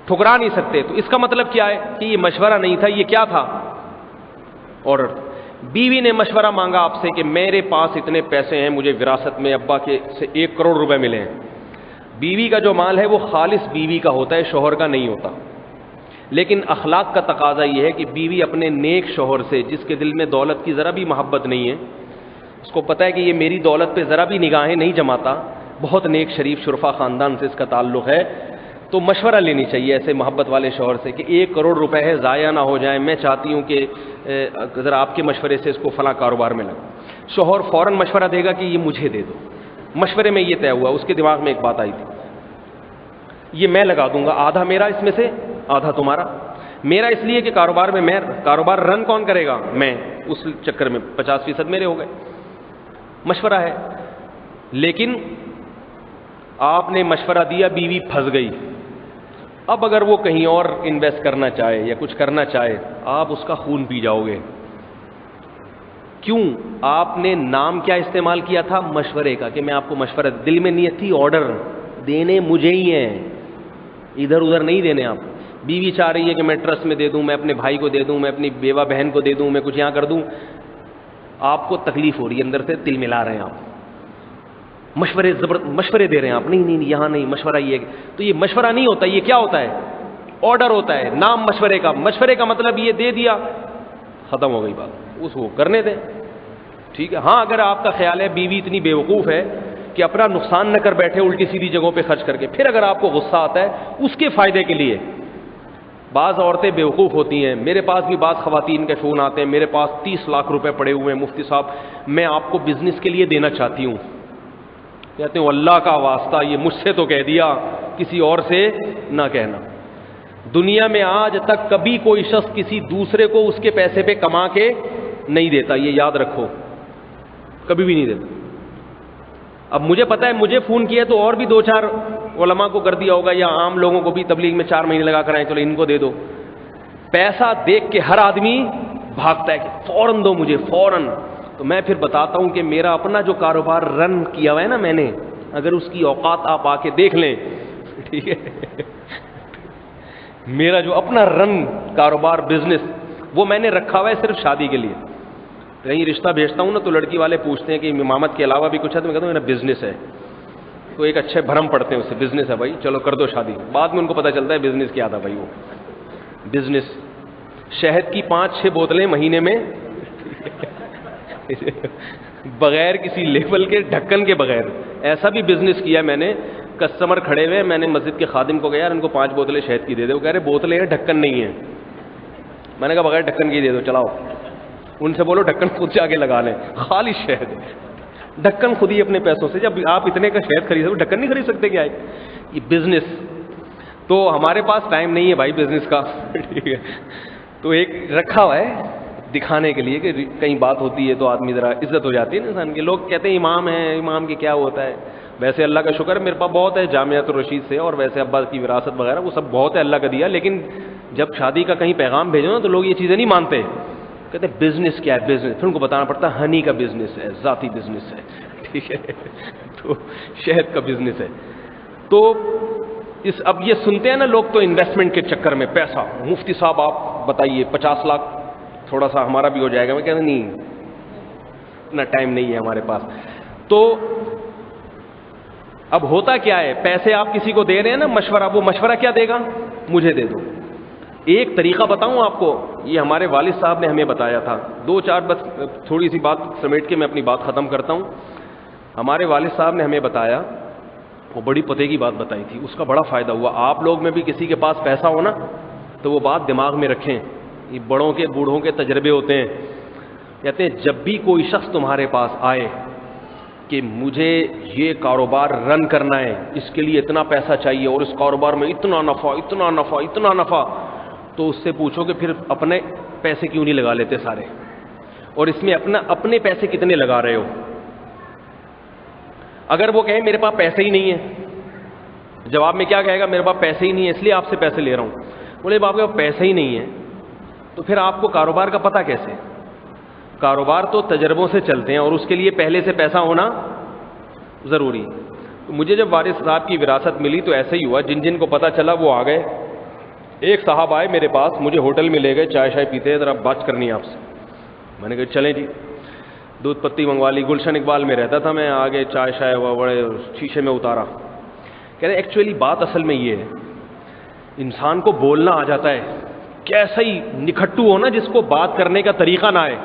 ٹھکرا نہیں سکتے. تو اس کا مطلب کیا ہے کہ یہ مشورہ نہیں تھا, یہ کیا تھا؟ آرڈر. بیوی نے مشورہ مانگا آپ سے کہ میرے پاس اتنے پیسے ہیں, مجھے وراثت میں ابا کے سے 1 کروڑ روپے ملے ہیں. بیوی کا جو مال ہے وہ خالص بیوی کا ہوتا ہے, شوہر کا نہیں ہوتا. لیکن اخلاق کا تقاضا یہ ہے کہ بیوی اپنے نیک شوہر سے, جس کے دل میں دولت کی ذرا بھی محبت نہیں ہے, اس کو پتہ ہے کہ یہ میری دولت پہ ذرا بھی نگاہیں نہیں جماتا, بہت نیک شریف شرفا خاندان سے اس کا تعلق ہے, تو مشورہ لینی چاہیے ایسے محبت والے شوہر سے کہ 1 کروڑ روپے ہے, ضائع نہ ہو جائیں, میں چاہتی ہوں کہ ذرا آپ کے مشورے سے اس کو فلاں کاروبار میں لگا. شوہر فوراً مشورہ دے گا کہ یہ مجھے دے دو. مشورے میں یہ طے ہوا, اس کے دماغ میں ایک بات آئی تھی, یہ میں لگا دوں گا, آدھا میرا اس میں سے آدھا تمہارا. میرا اس لیے کہ کاروبار میں میں, کاروبار رن کون کرے گا؟ میں. اس چکر میں 50% میرے ہو گئے. مشورہ ہے. لیکن آپ نے مشورہ دیا, بیوی پھنس گئی. اب اگر وہ کہیں اور انویسٹ کرنا چاہے یا کچھ کرنا چاہے, آپ اس کا خون پی جاؤ گے. کیوں؟ آپ نے نام کیا استعمال کیا تھا؟ مشورے کا, کہ میں آپ کو مشورہ. دل میں نیت تھی آرڈر دینے مجھے ہی ہیں, ادھر ادھر نہیں دینے آپ. بیوی چاہ رہی ہے کہ میں ٹرسٹ میں دے دوں, میں اپنے بھائی کو دے دوں, میں اپنی بیوہ بہن کو دے دوں, میں کچھ یہاں کر دوں. آپ کو تکلیف ہو رہی ہے, اندر سے تل ملا رہے ہیں آپ, مشورے دے رہے ہیں آپ, نہیں نہیں یہاں نہیں, مشورہ یہ. تو یہ مشورہ نہیں ہوتا, یہ کیا ہوتا ہے؟ آرڈر ہوتا ہے. نام مشورے کا. مشورے کا مطلب یہ دے دیا, ختم ہو گئی بات, اس کو کرنے دیں. ٹھیک ہے. ہاں اگر آپ کا خیال ہے بیوی اتنی بیوقوف ہے کہ اپنا نقصان نہ کر بیٹھے الٹی سیدھی جگہوں پہ خرچ کر کے, پھر اگر آپ کو غصہ آتا ہے اس کے فائدے کے لیے. بعض عورتیں بیوقوف ہوتی ہیں, میرے پاس بھی بعض خواتین کے فون آتے ہیں, میرے پاس 30 لاکھ روپے پڑے ہوئے ہیں مفتی صاحب, میں آپ کو بزنس کے لیے دینا چاہتی ہوں. کہتے ہیں اللہ کا واسطہ, یہ مجھ سے تو کہہ دیا, کسی اور سے نہ کہنا. دنیا میں آج تک کبھی کوئی شخص کسی دوسرے کو اس کے پیسے پہ کما کے نہیں دیتا, یہ یاد رکھو, کبھی بھی نہیں دیتا. اب مجھے پتا ہے, مجھے فون کیا تو اور بھی 2-4 علماء کو کر دیا ہوگا, یا عام لوگوں کو بھی تبلیغ میں 4 مہینے لگا کر آئے, چلو ان کو دے دو. پیسہ دیکھ کے ہر آدمی بھاگتا ہے کہ فوراً دو مجھے, فوراً. تو میں پھر بتاتا ہوں کہ میرا اپنا جو کاروبار رن کیا ہوا ہے نا میں نے, اگر اس کی اوقات آپ آ کے دیکھ لیں, ٹھیک ہے, میرا جو اپنا رن کاروبار بزنس وہ میں نے رکھا ہوا ہے صرف شادی کے لیے. کہیں رشتہ بھیجتا ہوں نا تو لڑکی والے پوچھتے ہیں کہ امامت کے علاوہ بھی کچھ ہے, تو میں کہتا ہوں میرا بزنس ہے. تو ایک اچھے بھرم پڑتے ہیں اس سے, بزنس ہے بھائی, چلو کر دو شادی. بعد میں ان کو پتہ چلتا ہے بزنس کیا تھا بھائی. وہ بزنس شہد کی 5-6 بوتلیں مہینے میں بغیر کسی لیبل کے, ڈھکن کے بغیر. ایسا بھی بزنس کیا میں نے, کسٹمر کھڑے ہوئے, میں نے مسجد کے خادم کو کہا یار ان کو 5 بوتلیں شہد کی دے دے. وہ کہہ رہے بوتلیں ہیں, ڈھکن نہیں ہے. میں نے کہا بغیر ڈھکن کی دے دو, چلاؤ. ان سے بولو ڈھکن خود سے آگے لگا لیں, خالص شہد. ڈھکن خود ہی اپنے پیسوں سے, جب آپ اتنے کا شہد خرید سکتے, ڈھکن نہیں خرید سکتے کیا ہے یہ بزنس. تو ہمارے پاس ٹائم نہیں ہے بھائی بزنس کا, ٹھیک ہے. تو ایک رکھا ہوا ہے دکھانے کے لیے کہ کہیں بات ہوتی ہے تو آدمی ذرا عزت ہو جاتی ہے نا انسان کی. لوگ کہتے ہیں امام ہیں, امام کے کیا ہوتا ہے. ویسے اللہ کا شکر ہے میرے پاس بہت ہے جامعۃ الرشید سے, اور ویسے ابا کی وراثت وغیرہ وہ سب بہت ہے اللہ کا دیا. لیکن جب شادی کا کہیں پیغام بھیجو نا تو لوگ یہ چیزیں نہیں مانتے, کہتے ہیں بزنس کیا ہے بزنس. پھر ان کو بتانا پڑتا ہے ہنی کا بزنس ہے, ذاتی بزنس ہے, ٹھیک ہے, تو شہد کا بزنس ہے. تو اب یہ سنتے ہیں نا لوگ تو انویسٹمنٹ کے چکر میں پیسہ, مفتی صاحب آپ بتائیے 50 لاکھ تھوڑا سا ہمارا بھی ہو جائے گا. میں کہتا نہیں, اتنا ٹائم نہیں ہے ہمارے پاس. تو اب ہوتا کیا ہے, پیسے آپ کسی کو دے رہے ہیں نا مشورہ, وہ مشورہ کیا دے گا؟ مجھے دے دو. ایک طریقہ بتاؤں آپ کو, یہ ہمارے والد صاحب نے ہمیں بتایا تھا. 2-4 بس تھوڑی سی بات سمیٹ کے میں اپنی بات ختم کرتا ہوں. ہمارے والد صاحب نے ہمیں بتایا, وہ بڑی پتے کی بات بتائی تھی, اس کا بڑا فائدہ ہوا. آپ لوگ میں بھی کسی کے پاس پیسہ ہو نا تو وہ بات دماغ میں رکھیں, یہ بڑوں کے بوڑھوں کے تجربے ہوتے ہیں. کہتے ہیں جب بھی کوئی شخص تمہارے پاس آئے کہ مجھے یہ کاروبار رن کرنا ہے, اس کے لیے اتنا پیسہ چاہیے اور اس کاروبار میں اتنا نفع اتنا نفع اتنا نفع, تو اس سے پوچھو کہ پھر اپنے پیسے کیوں نہیں لگا لیتے سارے, اور اس میں اپنے پیسے کتنے لگا رہے ہو. اگر وہ کہیں میرے پاس پیسے ہی نہیں ہے, جواب میں کیا کہے گا؟ میرے پاس پیسے ہی نہیں ہے اس لیے آپ سے پیسے لے رہا ہوں. بولے باپ کے پاس پیسے ہی نہیں ہے تو پھر آپ کو کاروبار کا پتہ کیسے؟ کاروبار تو تجربوں سے چلتے ہیں اور اس کے لیے پہلے سے پیسہ ہونا ضروری. تو مجھے جب وارث صاحب کی وراثت ملی تو ایسا ہی ہوا, جن جن کو پتہ چلا وہ آ گئے. ایک صاحب آئے میرے پاس, مجھے ہوٹل میں لے گئے, چائے شائے پیتے ہیں, ذرا بات کرنی ہے آپ سے. میں نے کہا چلیں جی. دودھ پتی منگوا لی. گلشن اقبال میں رہتا تھا میں, آگے چائے شائے بڑے شیشے میں اتارا. کہہ رہے ایکچولی بات اصل میں یہ ہے, انسان کو بولنا آ جاتا ہے, کیسا ہی نکھٹو ہو نا جس کو بات کرنے کا طریقہ نہ آئے.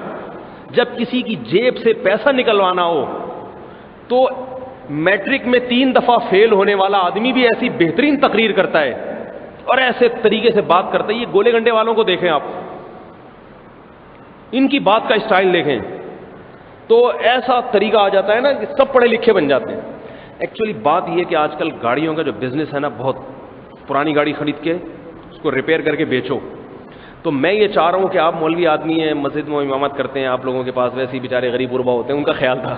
جب کسی کی جیب سے پیسہ نکلوانا ہو تو میٹرک میں 3 دفعہ فیل ہونے والا آدمی بھی ایسی بہترین تقریر کرتا ہے اور ایسے طریقے سے بات کرتا ہے. یہ گولے گنڈے والوں کو دیکھیں آپ, ان کی بات کا اسٹائل دیکھیں تو ایسا طریقہ آ جاتا ہے نا کہ سب پڑھے لکھے بن جاتے ہیں. ایکچولی بات یہ کہ آج کل گاڑیوں کا جو بزنس ہے نا, بہت پرانی گاڑی خرید کے اس کو ریپیئر کر کے بیچو. تو میں یہ چاہ رہا ہوں کہ آپ مولوی آدمی ہیں, مسجد میں امامت کرتے ہیں, آپ لوگوں کے پاس ویسے ہی بیچارے غریب غربا ہوتے ہیں, ان کا خیال تھا.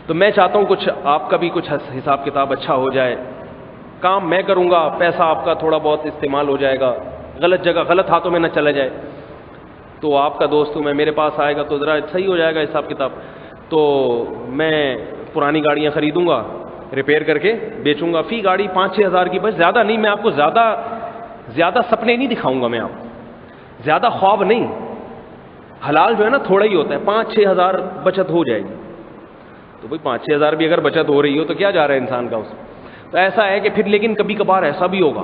تو میں چاہتا ہوں کچھ آپ کا بھی کچھ حساب کتاب اچھا ہو جائے. کام میں کروں گا, پیسہ آپ کا تھوڑا بہت استعمال ہو جائے گا, غلط جگہ غلط ہاتھوں میں نہ چلا جائے. تو آپ کا دوست ہوں میں, میرے پاس آئے گا تو ذرا صحیح ہو جائے گا حساب کتاب. تو میں پرانی گاڑیاں خریدوں گا, ریپیئر کر کے بیچوں گا. فی گاڑی 5-6 ہزار کی, بس زیادہ نہیں. میں آپ کو زیادہ سپنے نہیں دکھاؤں گا, میں آپ زیادہ خواب نہیں. حلال جو ہے نا تھوڑا ہی ہوتا ہے, 5-6 ہزار بچت ہو جائے گی. تو بھائی 5-6 ہزار بھی اگر بچت ہو رہی ہو تو کیا جا رہا ہے انسان کا اس میں. تو ایسا ہے کہ پھر لیکن کبھی کبھار ایسا بھی ہوگا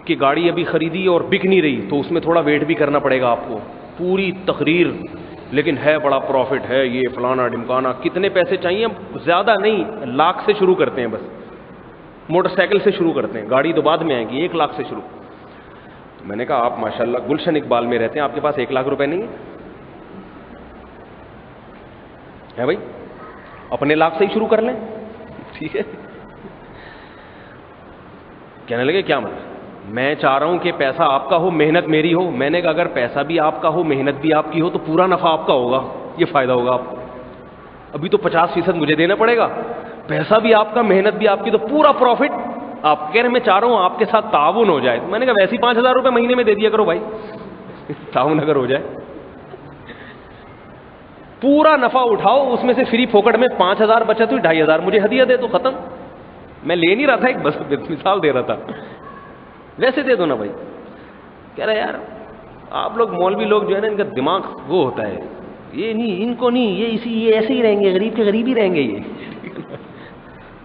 کہ گاڑی ابھی خریدی اور بک نہیں رہی, تو اس میں تھوڑا ویٹ بھی کرنا پڑے گا آپ کو. پوری تقریر لیکن ہے بڑا پروفٹ ہے, یہ فلانا ڈمکانا, کتنے پیسے چاہیے, زیادہ نہیں, لاکھ سے شروع کرتے ہیں. بس موٹر سائیکل سے شروع کرتے ہیں, گاڑی تو بعد میں آئے گی, 1 لاکھ سے شروع. تو میں نے کہا آپ ماشاءاللہ گلشن اقبال میں رہتے ہیں, آپ کے پاس 1 لاکھ روپے نہیں ہے بھائی, اپنے لاکھ سے ہی شروع کر لیں. ٹھیک ہے. کہنے لگے کیا مطلب, میں چاہ رہا ہوں کہ پیسہ آپ کا ہو, محنت میری ہو. میں نے کہا اگر پیسہ بھی آپ کا ہو, محنت بھی آپ کی ہو, تو پورا نفع آپ کا ہوگا, یہ فائدہ ہوگا آپ کو. ابھی تو 50% مجھے دینا پڑے گا, پیسہ بھی آپ کا, محنت بھی آپ کی, تو پورا پروفٹ آپ. کہہ رہے میں چاہ رہا ہوں آپ کے ساتھ تعاون ہو جائے. میں نے کہا ویسے ہی 5,000 روپے مہینے میں دے دیا کرو بھائی, تعاون اگر ہو جائے. پورا نفع اٹھاؤ, اس میں سے فری پھوکٹ میں 5,000 بچت ہوئی, 2,500 مجھے ہدیہ دے دو, ختم. میں لے نہیں رہا تھا, ایک بس مثال دے رہا تھا, ویسے دے دو نا بھائی. کہہ رہا یار آپ لوگ مولوی لوگ جو ہے نا, ان کا دماغ وہ ہوتا ہے, یہ نہیں, ان کو نہیں, یہ ایسے ہی رہیں گے, غریب کے غریب ہی رہیں گے.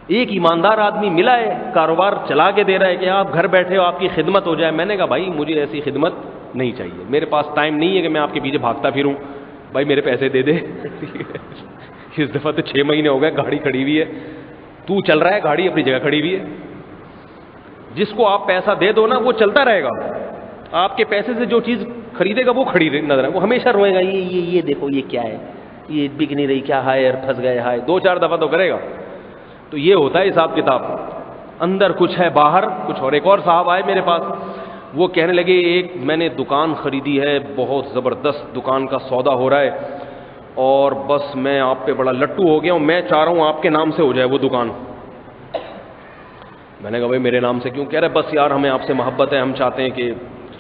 یہ ایک ایماندار آدمی ملا ہے, کاروبار چلا کے دے رہا ہے کہ آپ گھر بیٹھے ہو, آپ کی خدمت ہو جائے. میں نے کہا بھائی مجھے ایسی خدمت نہیں چاہیے, میرے پاس ٹائم نہیں ہے کہ میں آپ کے پیچھے بھاگتا پھروں. بھائی میرے پیسے دے دے. اس دفعہ تو 6 مہینے ہو گئے, گاڑی کھڑی ہوئی ہے, تو چل رہا ہے, گاڑی اپنی جگہ کھڑی ہوئی ہے. جس کو آپ پیسہ دے دو نا وہ چلتا رہے گا, آپ کے پیسے سے جو چیز خریدے گا وہ کھڑی نظر ہے, وہ ہمیشہ روئے گا, یہ دیکھو یہ کیا ہے, یہ بک نہیں رہی, کیا ہائے, پھنس گئے, ہائے. 2-4 دفعہ تو کرے گا. تو یہ ہوتا ہے حساب کتاب, اندر کچھ ہے باہر کچھ اور. ایک اور صاحب آئے میرے پاس, وہ کہنے لگے ایک میں نے دکان خریدی ہے, بہت زبردست دکان کا سودا ہو رہا ہے, اور بس میں آپ پہ بڑا لٹو ہو گیا ہوں, میں چاہ رہا ہوں آپ کے نام سے ہو جائے وہ دکان. میں نے کہا بھائی میرے نام سے کیوں؟ کہہ رہے بس یار ہمیں آپ سے محبت ہے, ہم چاہتے ہیں کہ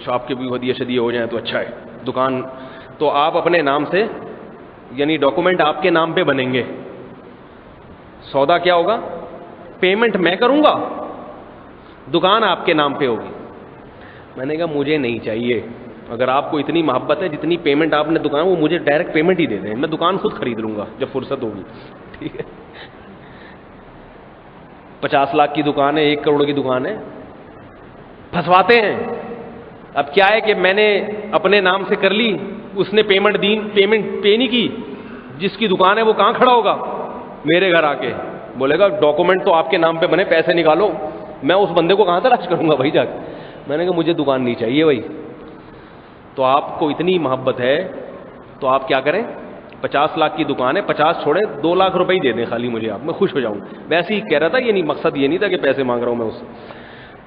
شاپ کے بھی ہدیے شدیے ہو جائیں تو اچھا ہے. دکان تو آپ اپنے نام سے, یعنی ڈاکومنٹ آپ کے نام پہ بنیں گے, سودا کیا ہوگا, پیمنٹ میں کروں گا, دکان آپ کے نام پہ ہوگی. میں نے کہا مجھے نہیں چاہیے, اگر آپ کو اتنی محبت ہے جتنی پیمنٹ آپ نے دکان, وہ مجھے ڈائریکٹ پیمنٹ ہی دے دیں, میں دکان خود خرید لوں گا جب فرصت ہوگی. ٹھیک ہے. 50 لاکھ کی دکان ہے, 1 کروڑ کی دکان ہے, پھنسواتے ہیں. اب کیا ہے کہ میں نے اپنے نام سے کر لی, اس نے پیمنٹ پے نہیں کی, جس کی دکان ہے وہ کہاں کھڑا ہوگا, میرے گھر آ کے بولے گا ڈاکومنٹ تو آپ کے نام پہ بنے, پیسے نکالو. میں اس بندے کو کہاں تلاش کروں گا بھائی جا کے. میں نے کہا مجھے دکان نہیں چاہیے بھائی. تو آپ کو اتنی محبت ہے تو آپ کیا کریں, 50 لاکھ کی دکان ہے, 50 چھوڑیں, 2 لاکھ روپے ہی دے دیں خالی مجھے آپ, میں خوش ہو جاؤں. ویسے ہی کہہ رہا تھا, یہ نہیں مقصد یہ نہیں تھا کہ پیسے مانگ رہا ہوں میں اس سے.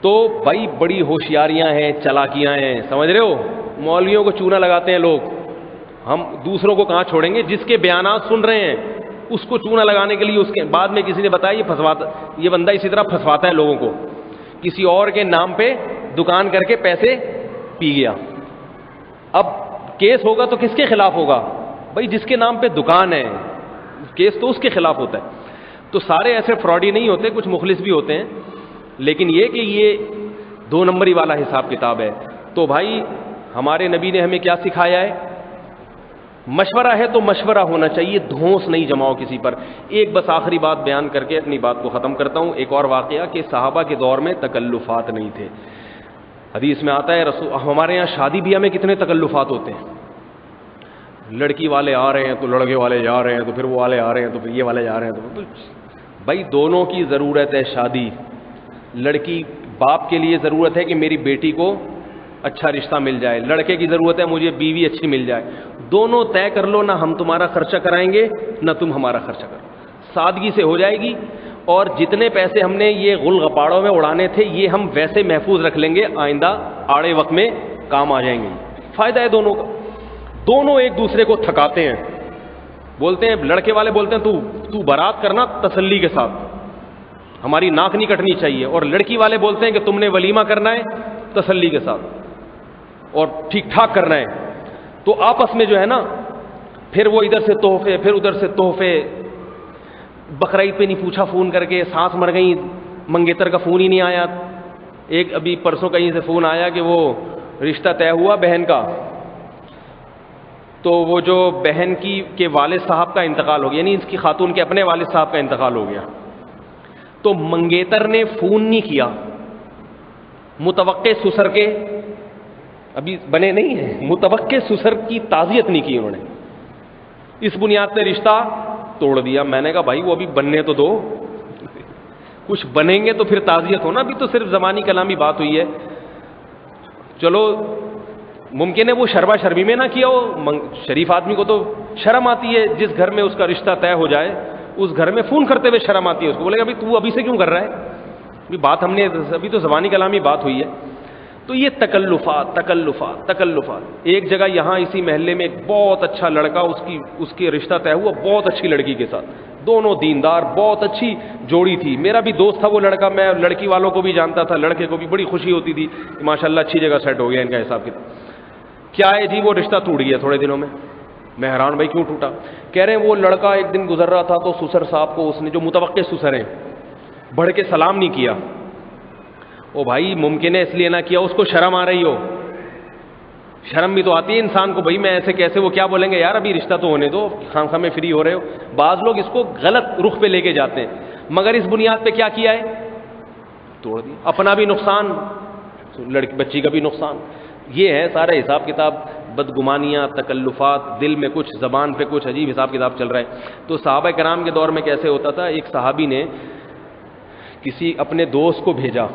تو بھائی بڑی ہوشیاریاں ہیں, چالاکیاں ہیں, سمجھ رہے ہو. مولویوں کو چونا لگاتے ہیں لوگ, ہم دوسروں کو کہاں چھوڑیں گے. جس کے بیانات سن رہے ہیں اس کو چونا لگانے کے لیے, اس کے بعد میں کسی نے بتایا یہ پھنسواتا, یہ بندہ اسی طرح پھنسواتا ہے لوگوں کو, کسی اور کے نام پہ دکان کر کے پیسے پی گیا. اب کیس ہوگا تو کس کے خلاف ہوگا, بھائی جس کے نام پہ دکان ہے کیس تو اس کے خلاف ہوتا ہے. تو سارے ایسے فراڈی نہیں ہوتے, کچھ مخلص بھی ہوتے ہیں, لیکن یہ کہ یہ 2 نمبری والا حساب کتاب ہے. تو بھائی ہمارے نبی نے ہمیں کیا سکھایا ہے؟ مشورہ ہے تو مشورہ ہونا چاہیے, دھونس نہیں جماؤ کسی پر. ایک بس آخری بات بیان کر کے اپنی بات کو ختم کرتا ہوں. ایک اور واقعہ کہ صحابہ کے دور میں تکلفات نہیں تھے. حدیث میں آتا ہے ہمارے یہاں شادی بیاہ میں کتنے تکلفات ہوتے ہیں. لڑکی والے آ رہے ہیں تو لڑکے والے جا رہے ہیں, تو پھر وہ والے آ رہے ہیں تو پھر یہ والے جا رہے ہیں. تو بھائی دونوں کی ضرورت ہے شادی. لڑکی باپ کے لیے ضرورت ہے کہ میری بیٹی کو اچھا رشتہ مل جائے, لڑکے کی ضرورت ہے مجھے بیوی اچھی مل جائے. دونوں طے کر لو, نہ ہم تمہارا خرچہ کرائیں گے نہ تم ہمارا خرچہ کرو. سادگی سے ہو جائے گی. اور جتنے پیسے ہم نے یہ غل غپاڑوں میں اڑانے تھے یہ ہم ویسے محفوظ رکھ لیں گے, آئندہ آڑے وقت میں کام آ جائیں گے. فائدہ ہے دونوں کا. دونوں ایک دوسرے کو تھکاتے ہیں. بولتے ہیں لڑکے والے بولتے ہیں تو بارات کرنا تسلی کے ساتھ, ہماری ناک نہیں کٹنی چاہیے. اور لڑکی والے بولتے ہیں کہ تم نے ولیمہ کرنا ہے تسلی کے ساتھ اور ٹھیک ٹھاک کرنا ہے. تو آپس میں جو ہے نا پھر وہ ادھر سے تحفے پھر ادھر سے تحفے. بقرعید پہ نہیں پوچھا فون کر کے, سانس مر گئی, منگیتر کا فون ہی نہیں آیا. ایک ابھی پرسوں کہیں سے فون آیا کہ وہ رشتہ طے ہوا بہن کا, تو وہ جو بہن کے والد صاحب کا انتقال ہو گیا, یعنی اس کی خاتون کے اپنے والد صاحب کا انتقال ہو گیا. تو منگیتر نے فون نہیں کیا, متوقع سسر کے ابھی بنے نہیں ہیں, متوقع سسر کی تعزیت نہیں کی انہوں نے. اس بنیاد سے رشتہ توڑ دیا. میں نے کہا بھائی وہ ابھی بننے تو دو, کچھ بنیں گے تو پھر تعزیت ہونا. ابھی تو صرف زبانی کلامی بات ہوئی ہے. چلو ممکن ہے وہ شربا شربی میں نہ کیا ہو, شریف آدمی کو تو شرم آتی ہے. جس گھر میں اس کا رشتہ طے ہو جائے اس گھر میں فون کرتے ہوئے شرم آتی ہے. اس کو بولے گا تو ابھی سے کیوں کر رہا ہے, ابھی بات ہم نے ابھی تو زبانی کلامی بات ہوئی ہے. تو یہ تکلفات. ایک جگہ یہاں اسی محلے میں ایک بہت اچھا لڑکا, اس کی رشتہ طے ہوا بہت اچھی لڑکی کے ساتھ, دونوں دیندار, بہت اچھی جوڑی تھی. میرا بھی دوست تھا وہ لڑکا, میں لڑکی والوں کو بھی جانتا تھا, لڑکے کو بھی بڑی خوشی ہوتی تھی کہ ماشاءاللہ اچھی جگہ سیٹ ہو گیا ان کا حساب کتاب. کیا ہے جی وہ رشتہ ٹوٹ گیا تھوڑے دنوں میں. میں حیران بھائی کیوں ٹوٹا؟ کہہ رہے ہیں وہ لڑکا ایک دن گزر رہا تھا تو سسر صاحب کو اس نے, جو متوقع سسر ہیں, بڑھ کے سلام نہیں کیا. او بھائی ممکن ہے اس لیے نہ کیا اس کو شرم آ رہی ہو. شرم بھی تو آتی ہے انسان کو, بھائی میں ایسے کیسے, وہ کیا بولیں گے یار ابھی رشتہ تو ہونے دو, خامخواہ میں فری ہو رہے ہو. بعض لوگ اس کو غلط رخ پہ لے کے جاتے ہیں, مگر اس بنیاد پہ کیا کیا ہے, توڑ دیا. اپنا بھی نقصان, لڑکی بچی کا بھی نقصان. یہ ہے سارا حساب کتاب, بدگمانیاں, تکلفات, دل میں کچھ, زبان پہ کچھ, عجیب حساب کتاب چل رہا ہے. تو صحابہ کرام کے دور میں کیسے ہوتا تھا, ایک صحابی نے کسی اپنے دوست کو بھیجا,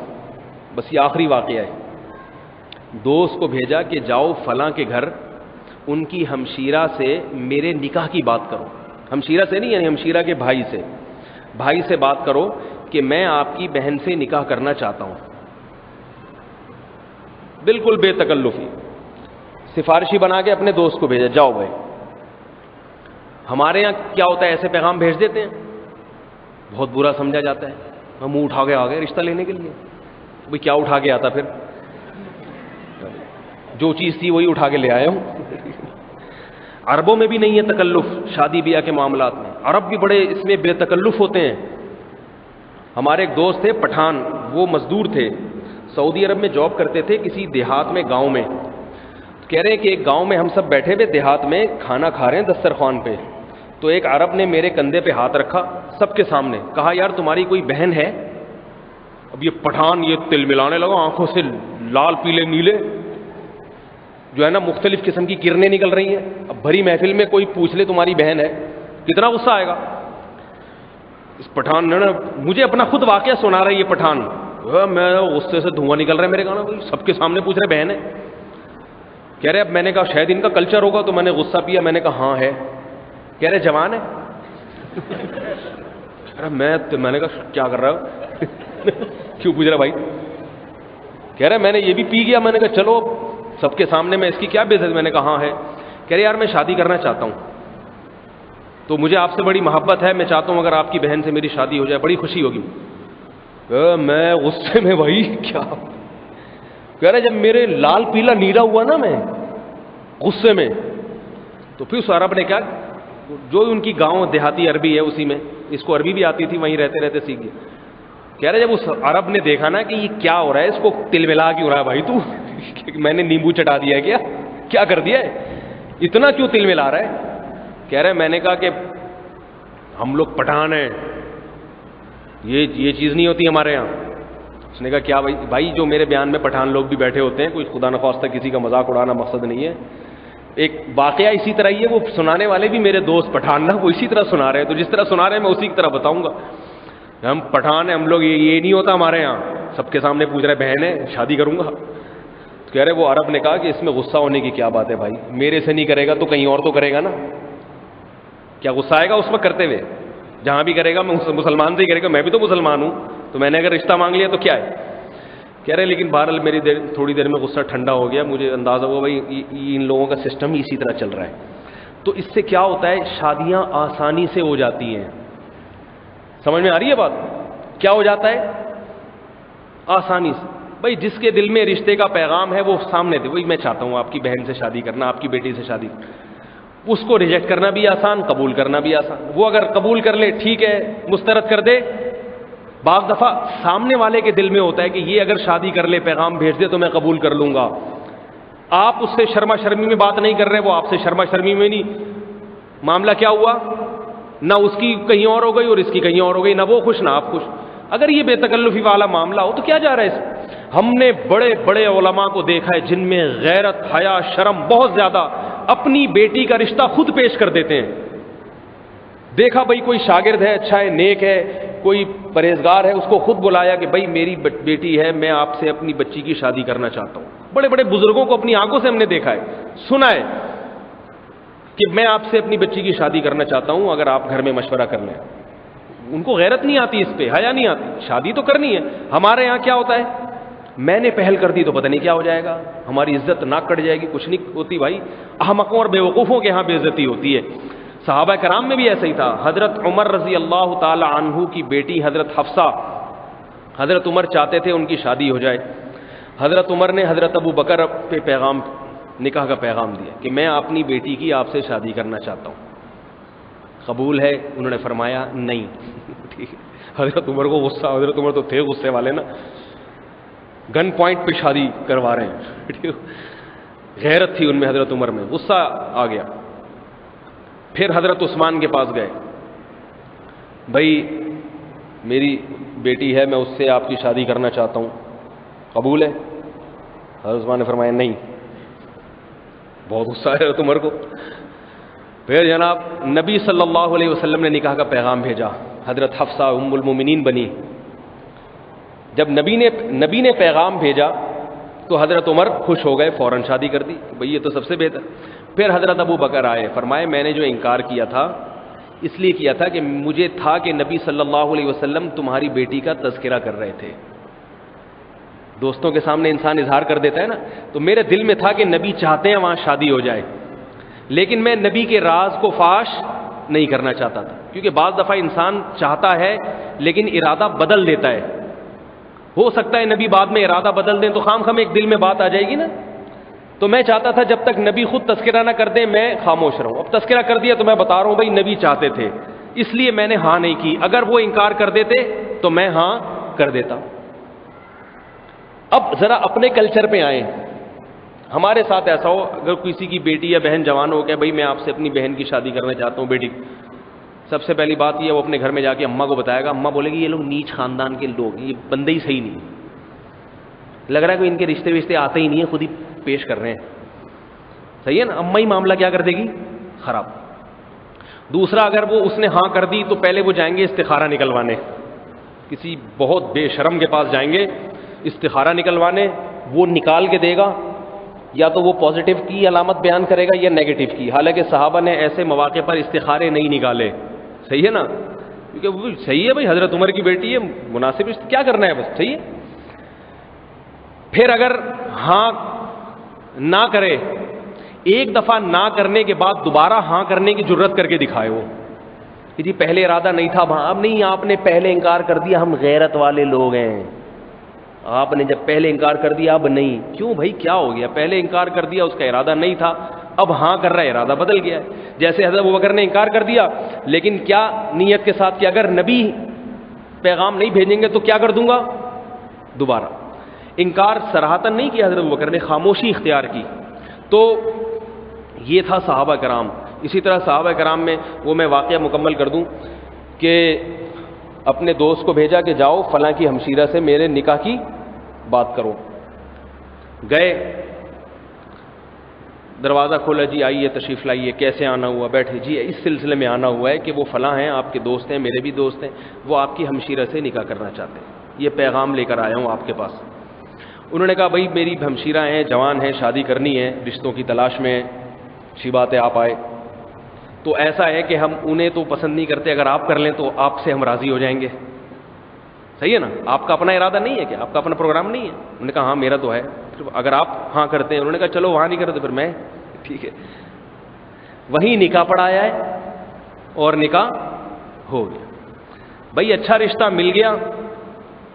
بس یہ آخری واقعہ ہے, دوست کو بھیجا کہ جاؤ فلاں کے گھر, ان کی ہمشیرہ سے میرے نکاح کی بات کرو. ہمشیرہ سے نہیں, یعنی ہمشیرہ کے بھائی سے بات کرو کہ میں آپ کی بہن سے نکاح کرنا چاہتا ہوں. بالکل بے تکلفی سفارشی بنا کے اپنے دوست کو بھیجا, جاؤ بھائی. ہمارے یہاں کیا ہوتا ہے, ایسے پیغام بھیج دیتے ہیں, بہت برا سمجھا جاتا ہے. ہم اٹھا کے آ گئے رشتہ لینے کے لیے. بھائی کیا اٹھا کے آتا, پھر جو چیز تھی وہی اٹھا کے لے آیا ہوں. عربوں میں بھی نہیں ہے تکلف شادی بیاہ کے معاملات میں, عرب بھی بڑے اس میں بے تکلف ہوتے ہیں. ہمارے ایک دوست تھے پٹھان, وہ مزدور تھے, سعودی عرب میں جاب کرتے تھے کسی دیہات میں, گاؤں میں. کہہ رہے ہیں کہ ایک گاؤں میں ہم سب بیٹھے ہوئے دیہات میں کھانا کھا رہے ہیں دسترخوان پہ, تو ایک عرب نے میرے کندھے پہ ہاتھ رکھا سب کے سامنے, کہا یار تمہاری کوئی بہن ہے؟ اب یہ پٹھان یہ تل ملانے لگا, آنکھوں سے لال پیلے نیلے جو ہے نا مختلف قسم کی کرنیں نکل رہی ہیں. اب بھری محفل میں کوئی پوچھ لے تمہاری بہن ہے, کتنا غصہ آئے گا. اس پٹھان نے مجھے اپنا خود واقعہ سنا رہا ہے. یہ پٹھان, میں غصے سے دھواں نکل رہا ہے میرے کہنا, سب کے سامنے پوچھ رہے بہن ہے. کہہ رہے اب میں نے کہا شاید ان کا کلچر ہوگا, تو میں نے غصہ پیا, میں نے کہا ہاں ہے. کہہ رہے جوان ہے. میں نے کہا کیا کر رہا ہو کیوں پوچھ رہا بھائی. کہہ رہے میں نے یہ بھی پی گیا. میں نے کہا چلو سب کے سامنے میں اس کی کیا بے عزتی. میں نے کہا ہاں ہے. کہہ رہے یار میں شادی کرنا چاہتا ہوں, تو مجھے آپ سے بڑی محبت ہے, میں چاہتا ہوں اگر آپ کی بہن سے میری شادی ہو جائے بڑی خوشی ہوگی. میں غصے میں بھائی کیا. کہہ رہے جب میرے لال پیلا نیلا ہوا نا, میں غصے میں تو پھر اس عرب نے کیا، جو ان کی گاؤں دیہاتی عربی ہے اسی میں، اس کو عربی بھی آتی تھی، وہیں رہتے رہتے سیکھ گیا. کہہ رہے جب اس عرب نے دیکھا نا کہ یہ کیا ہو رہا ہے، اس کو تل ملا کیوں رہا ہے بھائی تو میں نے نیمبو چٹا دیا ہے کیا کر دیا ہے، اتنا کیوں تل ملا رہا ہے؟ کہہ رہے میں نے کہا کہ ہم لوگ پٹھان ہیں، یہ چیز نہیں ہوتی ہمارے یہاں. اس نے کہا کیا بھائی جو میرے بیان میں پٹھان لوگ بھی بیٹھے ہوتے ہیں، کوئی خدا نخواستہ کسی کا مذاق اڑانا مقصد نہیں ہے. ایک واقعہ اسی طرح ہی ہے، وہ سنانے والے بھی میرے دوست پٹھان نا، وہ اسی طرح سنا رہے ہیں، تو جس طرح سنا رہے ہیں میں اسی کی طرح بتاؤں گا. ہم پٹھان ہیں ہم لوگ، یہ نہیں ہوتا ہمارے یہاں. سب کے سامنے پوچھ رہے بہن ہے شادی کروں گا. کہہ رہے وہ عرب نے کہا کہ اس میں غصہ ہونے کی کیا بات ہے بھائی، میرے سے نہیں کرے گا تو کہیں اور تو کرے گا نا، کیا غصہ آئے گا اس میں کرتے ہوئے؟ جہاں بھی کرے گا میں مسلمان سے ہی کرے گا، میں بھی تو مسلمان ہوں، تو میں نے اگر رشتہ مانگ لیا تو کیا ہے. کہہ رہے لیکن بہرحال میری تھوڑی دیر میں غصہ ٹھنڈا ہو گیا، مجھے اندازہ ہوا بھائی ان لوگوں کا سسٹم ہی اسی طرح چل رہا ہے. تو اس سے کیا ہوتا ہے، شادیاں آسانی سے ہو جاتی ہیں. سمجھ میں آ رہی ہے بات؟ کیا ہو جاتا ہے آسانی سے. بھائی جس کے دل میں رشتے کا پیغام ہے وہ سامنے دے، وہی میں چاہتا ہوں آپ کی بہن سے شادی کرنا، آپ کی بیٹی سے شادی کرنا. اس کو ریجیکٹ کرنا بھی آسان، قبول کرنا بھی آسان. وہ اگر قبول کر لے ٹھیک ہے، مسترد کر دے. بعض دفعہ سامنے والے کے دل میں ہوتا ہے کہ یہ اگر شادی کر لے، پیغام بھیج دے تو میں قبول کر لوں گا. آپ اس سے شرما شرمی میں بات نہیں کر رہے، وہ آپ سے شرما شرمی میں نہیں. معاملہ کیا ہوا، نہ اس کی کہیں اور ہو گئی اور اس کی کہیں اور ہو گئی، نہ وہ خوش نہ آپ خوش. اگر یہ بے تکلفی والا معاملہ ہو تو کیا جا رہا ہے اس میں؟ ہم نے بڑے بڑے علماء کو دیکھا ہے جن میں غیرت، حیا، شرم بہت زیادہ، اپنی بیٹی کا رشتہ خود پیش کر دیتے ہیں. دیکھا بھائی کوئی شاگرد ہے، اچھا ہے، نیک ہے، کوئی پرہیزگار ہے، اس کو خود بلایا کہ بھائی میری بیٹی ہے، میں آپ سے اپنی بچی کی شادی کرنا چاہتا ہوں. بڑے بڑے بزرگوں کو اپنی آنکھوں سے ہم نے دیکھا ہے، سنا ہے کہ میں آپ سے اپنی بچی کی شادی کرنا چاہتا ہوں، اگر آپ گھر میں مشورہ کر لیں. ان کو غیرت نہیں آتی، اس پہ حیا نہیں آتی. شادی تو کرنی ہے. ہمارے یہاں کیا ہوتا ہے، میں نے پہل کر دی تو پتہ نہیں کیا ہو جائے گا، ہماری عزت ناک کٹ جائے گی. کچھ نہیں ہوتی بھائی، احمقوں اور بیوقوفوں کے ہاں بے عزتی ہوتی ہے. صحابہ کرام میں بھی ایسا ہی تھا. حضرت عمر رضی اللہ تعالی عنہ کی بیٹی حضرت حفصہ، حضرت عمر چاہتے تھے ان کی شادی ہو جائے. حضرت عمر نے حضرت ابو بکر پہ پیغام، نکاح کا پیغام دیا کہ میں اپنی بیٹی کی آپ سے شادی کرنا چاہتا ہوں، قبول ہے؟ انہوں نے فرمایا نہیں. ٹھیک ہے. حضرت عمر کو غصہ، حضرت عمر تو تھے غصے والے نا، گن پوائنٹ پہ شادی کروا رہے ہیں. غیرت تھی ان میں، حضرت عمر میں غصہ آ گیا. پھر حضرت عثمان کے پاس گئے، بھائی میری بیٹی ہے، میں اس سے آپ کی شادی کرنا چاہتا ہوں، قبول ہے؟ حضرت عثمان نے فرمایا نہیں. بہت غصہ ہے حضرت عمر کو. پھر جناب نبی صلی اللہ علیہ وسلم نے نکاح کا پیغام بھیجا، حضرت حفصہ ام المومنین بنی. جب نبی نے پیغام بھیجا تو حضرت عمر خوش ہو گئے، فوراً شادی کر دی. بھئی یہ تو سب سے بہتر. پھر حضرت ابو بکر آئے، فرمائے میں نے جو انکار کیا تھا اس لیے کیا تھا کہ مجھے تھا کہ نبی صلی اللہ علیہ وسلم تمہاری بیٹی کا تذکرہ کر رہے تھے. دوستوں کے سامنے انسان اظہار کر دیتا ہے نا، تو میرے دل میں تھا کہ نبی چاہتے ہیں وہاں شادی ہو جائے، لیکن میں نبی کے راز کو فاش نہیں کرنا چاہتا تھا. کیونکہ بعض دفعہ انسان چاہتا ہے لیکن ارادہ بدل دیتا ہے. ہو سکتا ہے نبی بعد میں ارادہ بدل دیں تو خام خام ایک دل میں بات آ جائے گی نا. تو میں چاہتا تھا جب تک نبی خود تذکرہ نہ کر دیں میں خاموش رہوں. اب تذکرہ کر دیا تو میں بتا رہا ہوں بھائی نبی چاہتے تھے، اس لیے میں نے ہاں نہیں کی. اگر وہ انکار کر دیتے تو میں ہاں کر دیتا. اب ذرا اپنے کلچر پہ آئیں. ہمارے ساتھ ایسا ہو، اگر کسی کی بیٹی یا بہن جوان ہو کہ بھائی میں آپ سے اپنی بہن کی شادی کرنا چاہتا ہوں، بیٹی، سب سے پہلی بات یہ وہ اپنے گھر میں جا کے اماں کو بتائے گا. اماں بولے گی یہ لوگ نیچ خاندان کے لوگ، یہ بندے ہی صحیح نہیں، لگ رہا ہے کہ ان کے رشتے وشتے آتے ہی نہیں ہیں، خود ہی پیش کر رہے ہیں. صحیح ہے نا؟ اماں ہی معاملہ کیا کر دے گی، خراب. دوسرا، اگر وہ اس نے ہاں کر دی تو پہلے وہ جائیں گے استخارہ نکلوانے، کسی بہت بے شرم کے پاس جائیں گے استخارہ نکلوانے. وہ نکال کے دے گا، یا تو وہ پازیٹیو کی علامت بیان کرے گا یا نیگیٹو کی. حالانکہ صحابہ نے ایسے مواقع پر استخارے نہیں نکالے. صحیح ہے نا؟ کیونکہ وہ صحیح ہے بھائی، حضرت عمر کی بیٹی ہے، مناسب کیا کرنا ہے، بس صحیح ہے. پھر اگر ہاں نہ کرے، ایک دفعہ نہ کرنے کے بعد دوبارہ ہاں کرنے کی جرت کر کے دکھائے وہ کہ جی پہلے ارادہ نہیں تھا، اب نہیں، آپ نے پہلے انکار کر دیا، ہم غیرت والے لوگ ہیں. آپ نے جب پہلے انکار کر دیا اب نہیں، کیوں بھائی کیا ہو گیا؟ پہلے انکار کر دیا، اس کا ارادہ نہیں تھا، اب ہاں کر رہا ہے، ارادہ بدل گیا ہے. جیسے حضرت ابوبکر نے انکار کر دیا لیکن کیا نیت کے ساتھ کہ اگر نبی پیغام نہیں بھیجیں گے تو کیا کر دوں گا دوبارہ. انکار صراحتاً نہیں کیا حضرت ابوبکر نے، خاموشی اختیار کی. تو یہ تھا صحابہ کرام. اسی طرح صحابہ کرام میں وہ میں واقعہ مکمل کر دوں کہ اپنے دوست کو بھیجا کہ جاؤ فلاں کی ہمشیرہ سے میرے نکاح کی بات کرو. گئے، دروازہ کھولا، جی آئیے تشریف لائیے، کیسے آنا ہوا؟ بیٹھے، جی اس سلسلے میں آنا ہوا ہے کہ وہ فلاں ہیں، آپ کے دوست ہیں، میرے بھی دوست ہیں، وہ آپ کی ہمشیرہ سے نکاح کرنا چاہتے ہیں، یہ پیغام لے کر آیا ہوں آپ کے پاس. انہوں نے کہا بھائی میری ہمشیرہ ہیں، جوان ہیں، شادی کرنی ہے، رشتوں کی تلاش میں ہیں، اچھی بات ہے آپ آئے. تو ایسا ہے کہ ہم انہیں تو پسند نہیں کرتے، اگر آپ کر لیں تو آپ سے ہم راضی ہو جائیں گے. صحیح ہے نا؟ آپ کا اپنا ارادہ نہیں ہے، کہ آپ کا اپنا پروگرام نہیں ہے. انہوں نے کہا ہاں میرا تو ہے. پھر اگر آپ ہاں کرتے ہیں، انہوں نے کہا چلو وہاں نہیں کرتے پھر میں، ٹھیک ہے. وہیں نکاح پڑھایا ہے اور نکاح ہو گیا. بھائی اچھا رشتہ مل گیا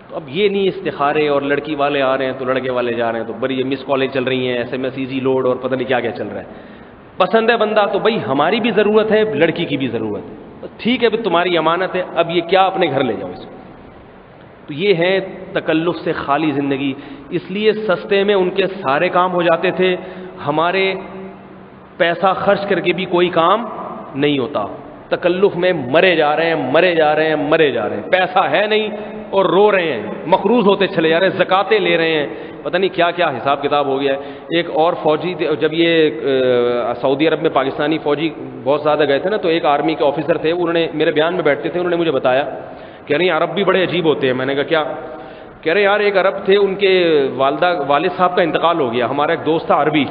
تو اب یہ نہیں استخارے اور لڑکی والے آ رہے ہیں تو لڑکے والے جا رہے ہیں تو بڑی یہ مس کالیں چل رہی ہیں، S M S easy load اور پتہ نہیں کیا کیا چل رہا ہے. پسند ہے بندہ تو بھائی ہماری بھی ضرورت ہے، لڑکی کی بھی ضرورت ہے، ٹھیک ہے تمہاری امانت ہے، اب یہ کیا اپنے گھر لے جاؤ اس کو. تو یہ ہے تکلف سے خالی زندگی. اس لیے سستے میں ان کے سارے کام ہو جاتے تھے، ہمارے پیسہ خرچ کر کے بھی کوئی کام نہیں ہوتا. تکلف میں مرے جا رہے ہیں، مرے جا رہے ہیں، مرے جا رہے ہیں. پیسہ ہے نہیں اور رو رہے ہیں، مقروض ہوتے چلے جا رہے ہیں، زکاتیں لے رہے ہیں، پتہ نہیں کیا کیا حساب کتاب ہو گیا ہے. ایک اور فوجی جب یہ سعودی عرب میں پاکستانی فوجی بہت زیادہ گئے تھے نا، تو ایک آرمی کے آفیسر تھے، انہوں نے میرے بیان میں بیٹھتے تھے، انہوں نے مجھے بتایا، کہہ رہے ہیں عرب بھی بڑے عجیب ہوتے ہیں. میں نے کہا کیا؟ کہہ رہے یار ایک عرب تھے، ان کے والد صاحب کا انتقال ہو گیا. ہمارا ایک دوست تھا عربی،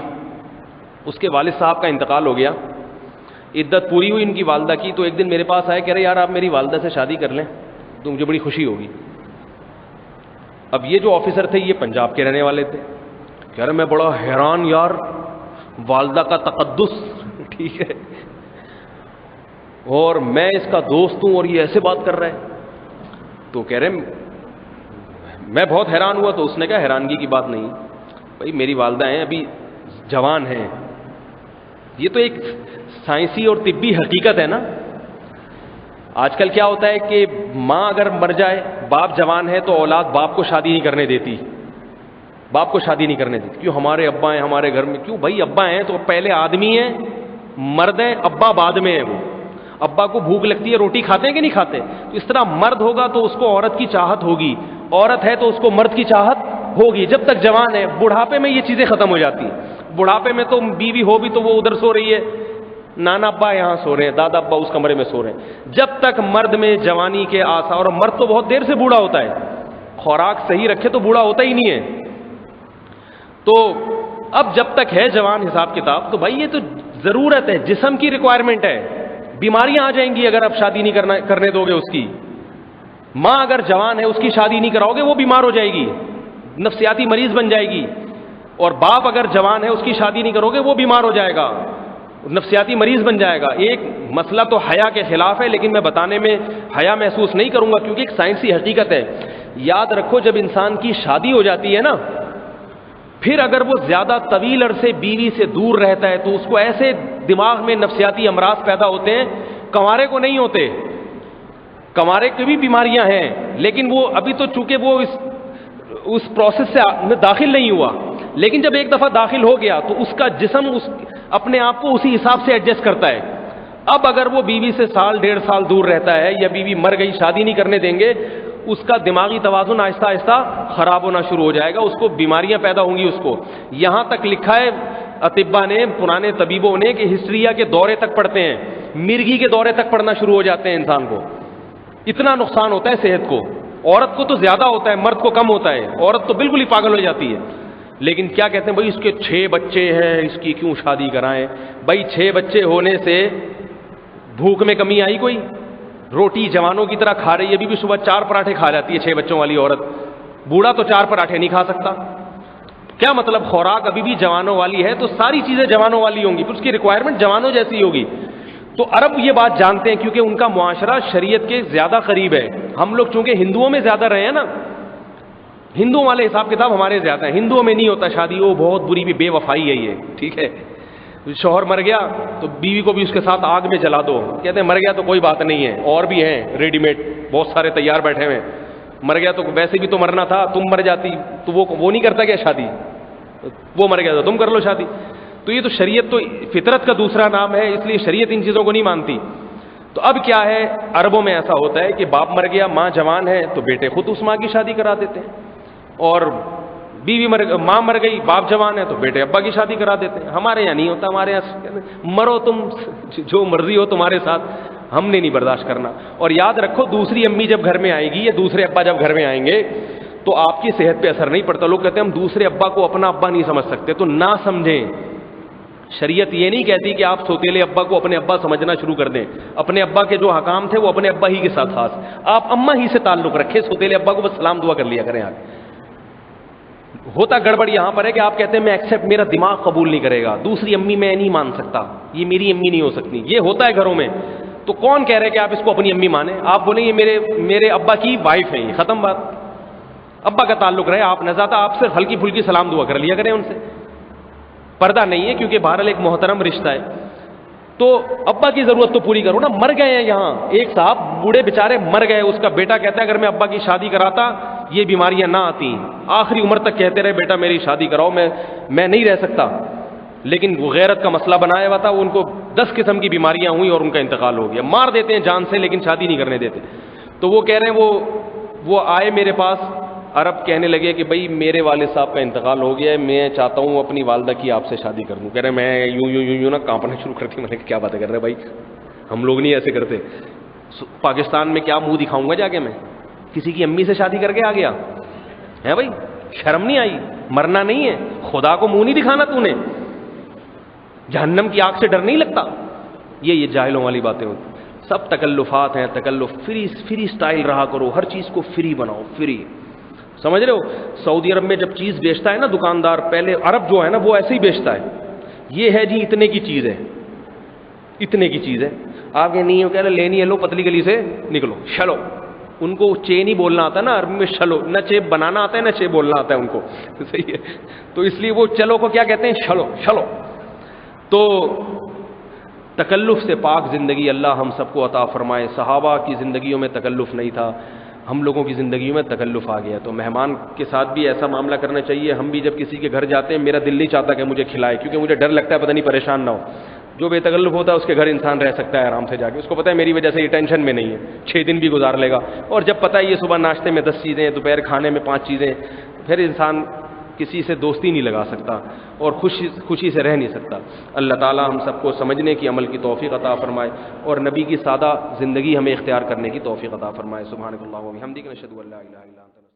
اس کے والد صاحب کا انتقال ہو گیا، عدت پوری ہوئی ان کی والدہ کی. تو ایک دن میرے پاس آئے، کہہ رہے یار آپ میری والدہ سے شادی کر لیں تو مجھے بڑی خوشی ہوگی. اب یہ جو آفیسر تھے یہ پنجاب کے رہنے والے تھے. کہہ رہے میں بڑا حیران یار، والدہ کا تقدس، ٹھیک ہے، اور میں اس کا دوست ہوں اور یہ ایسے بات کر رہا ہے. تو کہہ رہے میں بہت حیران ہوا. تو اس نے کہا حیرانگی کی بات نہیں بھائی، میری والدہ ہیں، ابھی جوان ہیں. یہ تو ایک سائنسی اور طبی حقیقت ہے نا. آج کل کیا ہوتا ہے کہ ماں اگر مر جائے، باپ جوان ہے تو اولاد باپ کو شادی نہیں کرنے دیتی، باپ کو شادی نہیں کرنے دیتی. کیوں؟ ہمارے ابا ہیں ہمارے گھر میں. کیوں بھائی؟ ابا ہیں تو پہلے آدمی ہیں، مرد ہیں، ابا بعد میں ہے. وہ ابا کو بھوک لگتی ہے، روٹی کھاتے ہیں کہ نہیں کھاتے؟ تو اس طرح مرد ہوگا تو اس کو عورت کی چاہت ہوگی، عورت ہے تو اس کو مرد کی چاہت ہوگی جب تک جوان ہے. بڑھاپے میں یہ چیزیں ختم ہو جاتی ہیں. بڑھاپے میں تو بیوی ہو بھی تو وہ ادھر سو رہی ہے، نانا ابا یہاں سو رہے ہیں، دادا ابا اس کمرے میں سو رہے ہیں. جب تک مرد میں جوانی کے آثار، اور مرد تو بہت دیر سے بوڑھا ہوتا ہے، خوراک صحیح رکھے تو بوڑھا ہوتا ہی نہیں ہے. تو اب جب تک ہے جوان حساب کتاب، تو بھائی یہ تو ضرورت ہے، جسم کی ریکوائرمنٹ ہے. بیماریاں آ جائیں گی اگر آپ شادی نہیں کرنے دو گے اس کی. ماں اگر جوان ہے اس کی شادی نہیں کراؤ گے، وہ بیمار ہو جائے گی، نفسیاتی مریض بن جائے گی. اور باپ اگر جوان ہے اس کی شادی نہیں کرو گے، وہ بیمار ہو جائے گا، نفسیاتی مریض بن جائے گا. ایک مسئلہ تو حیا کے خلاف ہے، لیکن میں بتانے میں حیا محسوس نہیں کروں گا کیونکہ ایک سائنسی حقیقت ہے. یاد رکھو جب انسان کی شادی ہو جاتی ہے نا، پھر اگر وہ زیادہ طویل عرصے بیوی سے دور رہتا ہے تو اس کو ایسے دماغ میں نفسیاتی امراض پیدا ہوتے ہیں، کنوارے کو نہیں ہوتے. کنوارے کی بھی بیماریاں ہیں، لیکن وہ ابھی تو چونکہ وہ اس پروسیس سے داخل نہیں ہوا. لیکن جب ایک دفعہ داخل ہو گیا تو اس کا جسم اپنے آپ کو اسی حساب سے ایڈجسٹ کرتا ہے. اب اگر وہ بیوی سے سال ڈیڑھ سال دور رہتا ہے یا بیوی مر گئی، شادی نہیں کرنے دیں گے، اس کا دماغی توازن آہستہ آہستہ خراب ہونا شروع ہو جائے گا، اس کو بیماریاں پیدا ہوں گی. اس کو یہاں تک لکھا ہے اطباء نے، پرانے طبیبوں نے، کہ ہسٹریا کے دورے تک پڑھتے ہیں، مرگی کے دورے تک پڑھنا شروع ہو جاتے ہیں انسان کو. اتنا نقصان ہوتا ہے صحت کو. عورت کو تو زیادہ ہوتا ہے، مرد کو کم ہوتا ہے. عورت تو بالکل ہی پاگل ہو جاتی ہے. لیکن کیا کہتے ہیں بھائی اس کے 6 بچے ہیں، اس کی کیوں شادی کرائیں؟ بھائی 6 بچے ہونے سے بھوک میں کمی آئی؟ کوئی روٹی جوانوں کی طرح کھا رہی ہے، ابھی بھی صبح 4 پراٹھے کھا جاتی ہے 6 بچوں والی عورت. بوڑھا تو 4 پراٹھے نہیں کھا سکتا. کیا مطلب؟ خوراک ابھی بھی جوانوں والی ہے تو ساری چیزیں جوانوں والی ہوں گی، پھر اس کی ریکوائرمنٹ جوانوں جیسی ہوگی. تو عرب یہ بات جانتے ہیں کیونکہ ان کا معاشرہ شریعت کے زیادہ قریب ہے. ہم لوگ چونکہ ہندوؤں میں زیادہ رہے ہیں نا، ہندوؤں والے حساب کتاب ہمارے زیادہ ہیں. ہندوؤں میں نہیں ہوتا شادی, وہ بہت بری بھی بے وفائی ہے یہ, ٹھیک ہے. شوہر مر گیا تو بیوی کو بھی اس کے ساتھ آگ میں جلا دو. کہتے ہیں مر گیا تو کوئی بات نہیں ہے, اور بھی ہیں ریڈی میڈ بہت سارے تیار بیٹھے ہوئے. مر گیا تو ویسے بھی تو مرنا تھا, تم مر جاتی تو وہ نہیں کرتا کیا شادی, وہ مر گیا تو تم کر لو شادی. تو یہ تو شریعت تو فطرت کا دوسرا نام ہے, اس لیے شریعت ان چیزوں کو نہیں مانتی. تو اب کیا ہے, عربوں میں ایسا ہوتا ہے کہ باپ مر گیا, ماں جوان ہے تو بیٹے خود اس ماں کی شادی کرا دیتے ہیں, اور ماں مر گئی, باپ جوان ہے تو بیٹے ابا کی شادی کرا دیتے ہیں. ہمارے یہاں نہیں ہوتا, ہمارے یہاں مرو تم جو مرضی ہو تمہارے ساتھ, ہم نے نہیں برداشت کرنا. اور یاد رکھو دوسری امی جب گھر میں آئے گی یا دوسرے ابا جب گھر میں آئیں گے تو آپ کی صحت پہ اثر نہیں پڑتا. لوگ کہتے ہیں ہم دوسرے ابا کو اپنا ابا نہیں سمجھ سکتے, تو نہ سمجھیں. شریعت یہ نہیں کہتی کہ آپ سوتیلے ابا کو اپنے ابا سمجھنا شروع کر دیں. اپنے ابا کے جو حکام تھے وہ اپنے ابا ہی کے ساتھ خاص, آپ اماں ہی سے تعلق رکھیں, سوتیلے ابا کو بس سلام دعا کر لیا کریں. آپ ہوتا گڑبڑ یہاں پر ہے کہ آپ کہتے ہیں میں ایکسیپٹ, میرا دماغ قبول نہیں کرے گا, دوسری امی میں نہیں مان سکتا, یہ میری امی نہیں ہو سکتی. یہ ہوتا ہے گھروں میں. تو کون کہہ رہے کہ آپ اس کو اپنی امی مانیں؟ آپ بولیں یہ میرے ابا کی وائف ہیں, یہ ختم بات. ابا کا تعلق رہے, آپ نہ زیادہ, آپ سے ہلکی پھلکی سلام دعا کر لیا کریں ان سے. پردہ نہیں ہے کیونکہ بہرحال ایک محترم رشتہ ہے. تو ابا کی ضرورت تو پوری کرو نا. مر گئے ہیں یہاں ایک صاحب بوڑھے بیچارے مر گئے, اس کا بیٹا کہتا ہے اگر میں ابا کی شادی کراتا یہ بیماریاں نہ آتی. آخری عمر تک کہتے رہے بیٹا میری شادی کراؤ, میں نہیں رہ سکتا. لیکن وہ غیرت کا مسئلہ بنایا ہوا تھا, ان کو 10 قسم کی بیماریاں ہوئیں اور ان کا انتقال ہو گیا. مار دیتے ہیں جان سے لیکن شادی نہیں کرنے دیتے. تو وہ کہہ رہے ہیں وہ آئے میرے پاس, عرب کہنے لگے کہ بھائی میرے والد صاحب کا انتقال ہو گیا ہے, میں چاہتا ہوں اپنی والدہ کی آپ سے شادی کر دوں. کہہ رہے میں یوں نا کانپنا شروع کرتی. میں نے کیا باتیں کر رہے بھائی, ہم لوگ نہیں ایسے کرتے. پاکستان میں کیا منہ دکھاؤں گا جا کے, میں کسی کی امی سے شادی کر کے آ گیا ہے بھائی, شرم نہیں آئی؟ مرنا نہیں ہے, خدا کو منہ نہیں دکھانا تو نے, جہنم کی آگ سے ڈر نہیں لگتا؟ یہ جاہلوں والی باتیں ہوتی. سب تکلفات ہیں, تکلف. فری سٹائل رہا کرو, ہر چیز کو فری بناؤ, فری. سمجھ رہے ہو؟ سعودی عرب میں جب چیز بیچتا ہے نا دکاندار, پہلے عرب جو ہے نا وہ ایسے ہی بیچتا ہے, یہ ہے جی اتنے کی چیز ہے, اتنے کی چیز ہے. آپ یہ نہیں ہو کہہ رہے لینی ہے لو, پتلی گلی سے نکلو, چلو. ان کو چے نہیں بولنا آتا نا عربی میں, چلو. نہ چے بنانا آتا ہے نہ چے بولنا آتا ہے ان کو, صحیح ہے. تو اس لیے وہ چلو کو کیا کہتے ہیں, چلو چلو. تو تکلف سے پاک زندگی اللہ ہم سب کو عطا فرمائے. صحابہ کی زندگیوں میں تکلف نہیں تھا, ہم لوگوں کی زندگیوں میں تکلف آ گیا. تو مہمان کے ساتھ بھی ایسا معاملہ کرنا چاہیے. ہم بھی جب کسی کے گھر جاتے ہیں میرا دل نہیں چاہتا کہ مجھے کھلائے, کیونکہ مجھے ڈر لگتا ہے پتہ نہیں پریشان نہ ہو. جو بے تکلف ہوتا ہے اس کے گھر انسان رہ سکتا ہے آرام سے جا کے, اس کو پتہ ہے میری وجہ سے یہ ٹینشن میں نہیں ہے, 6 دن بھی گزار لے گا. اور جب پتہ ہے یہ صبح ناشتے میں 10 چیزیں, دوپہر کھانے میں 5 چیزیں, پھر انسان کسی سے دوستی نہیں لگا سکتا اور خوشی سے رہ نہیں سکتا. اللہ تعالی ہم سب کو سمجھنے کی, عمل کی توفیق عطا فرمائے, اور نبی کی سادہ زندگی ہمیں اختیار کرنے کی توفیق عطا فرمائے. سبحانک اللہم و بحمدک, نشہد ان لا الہ الا انت.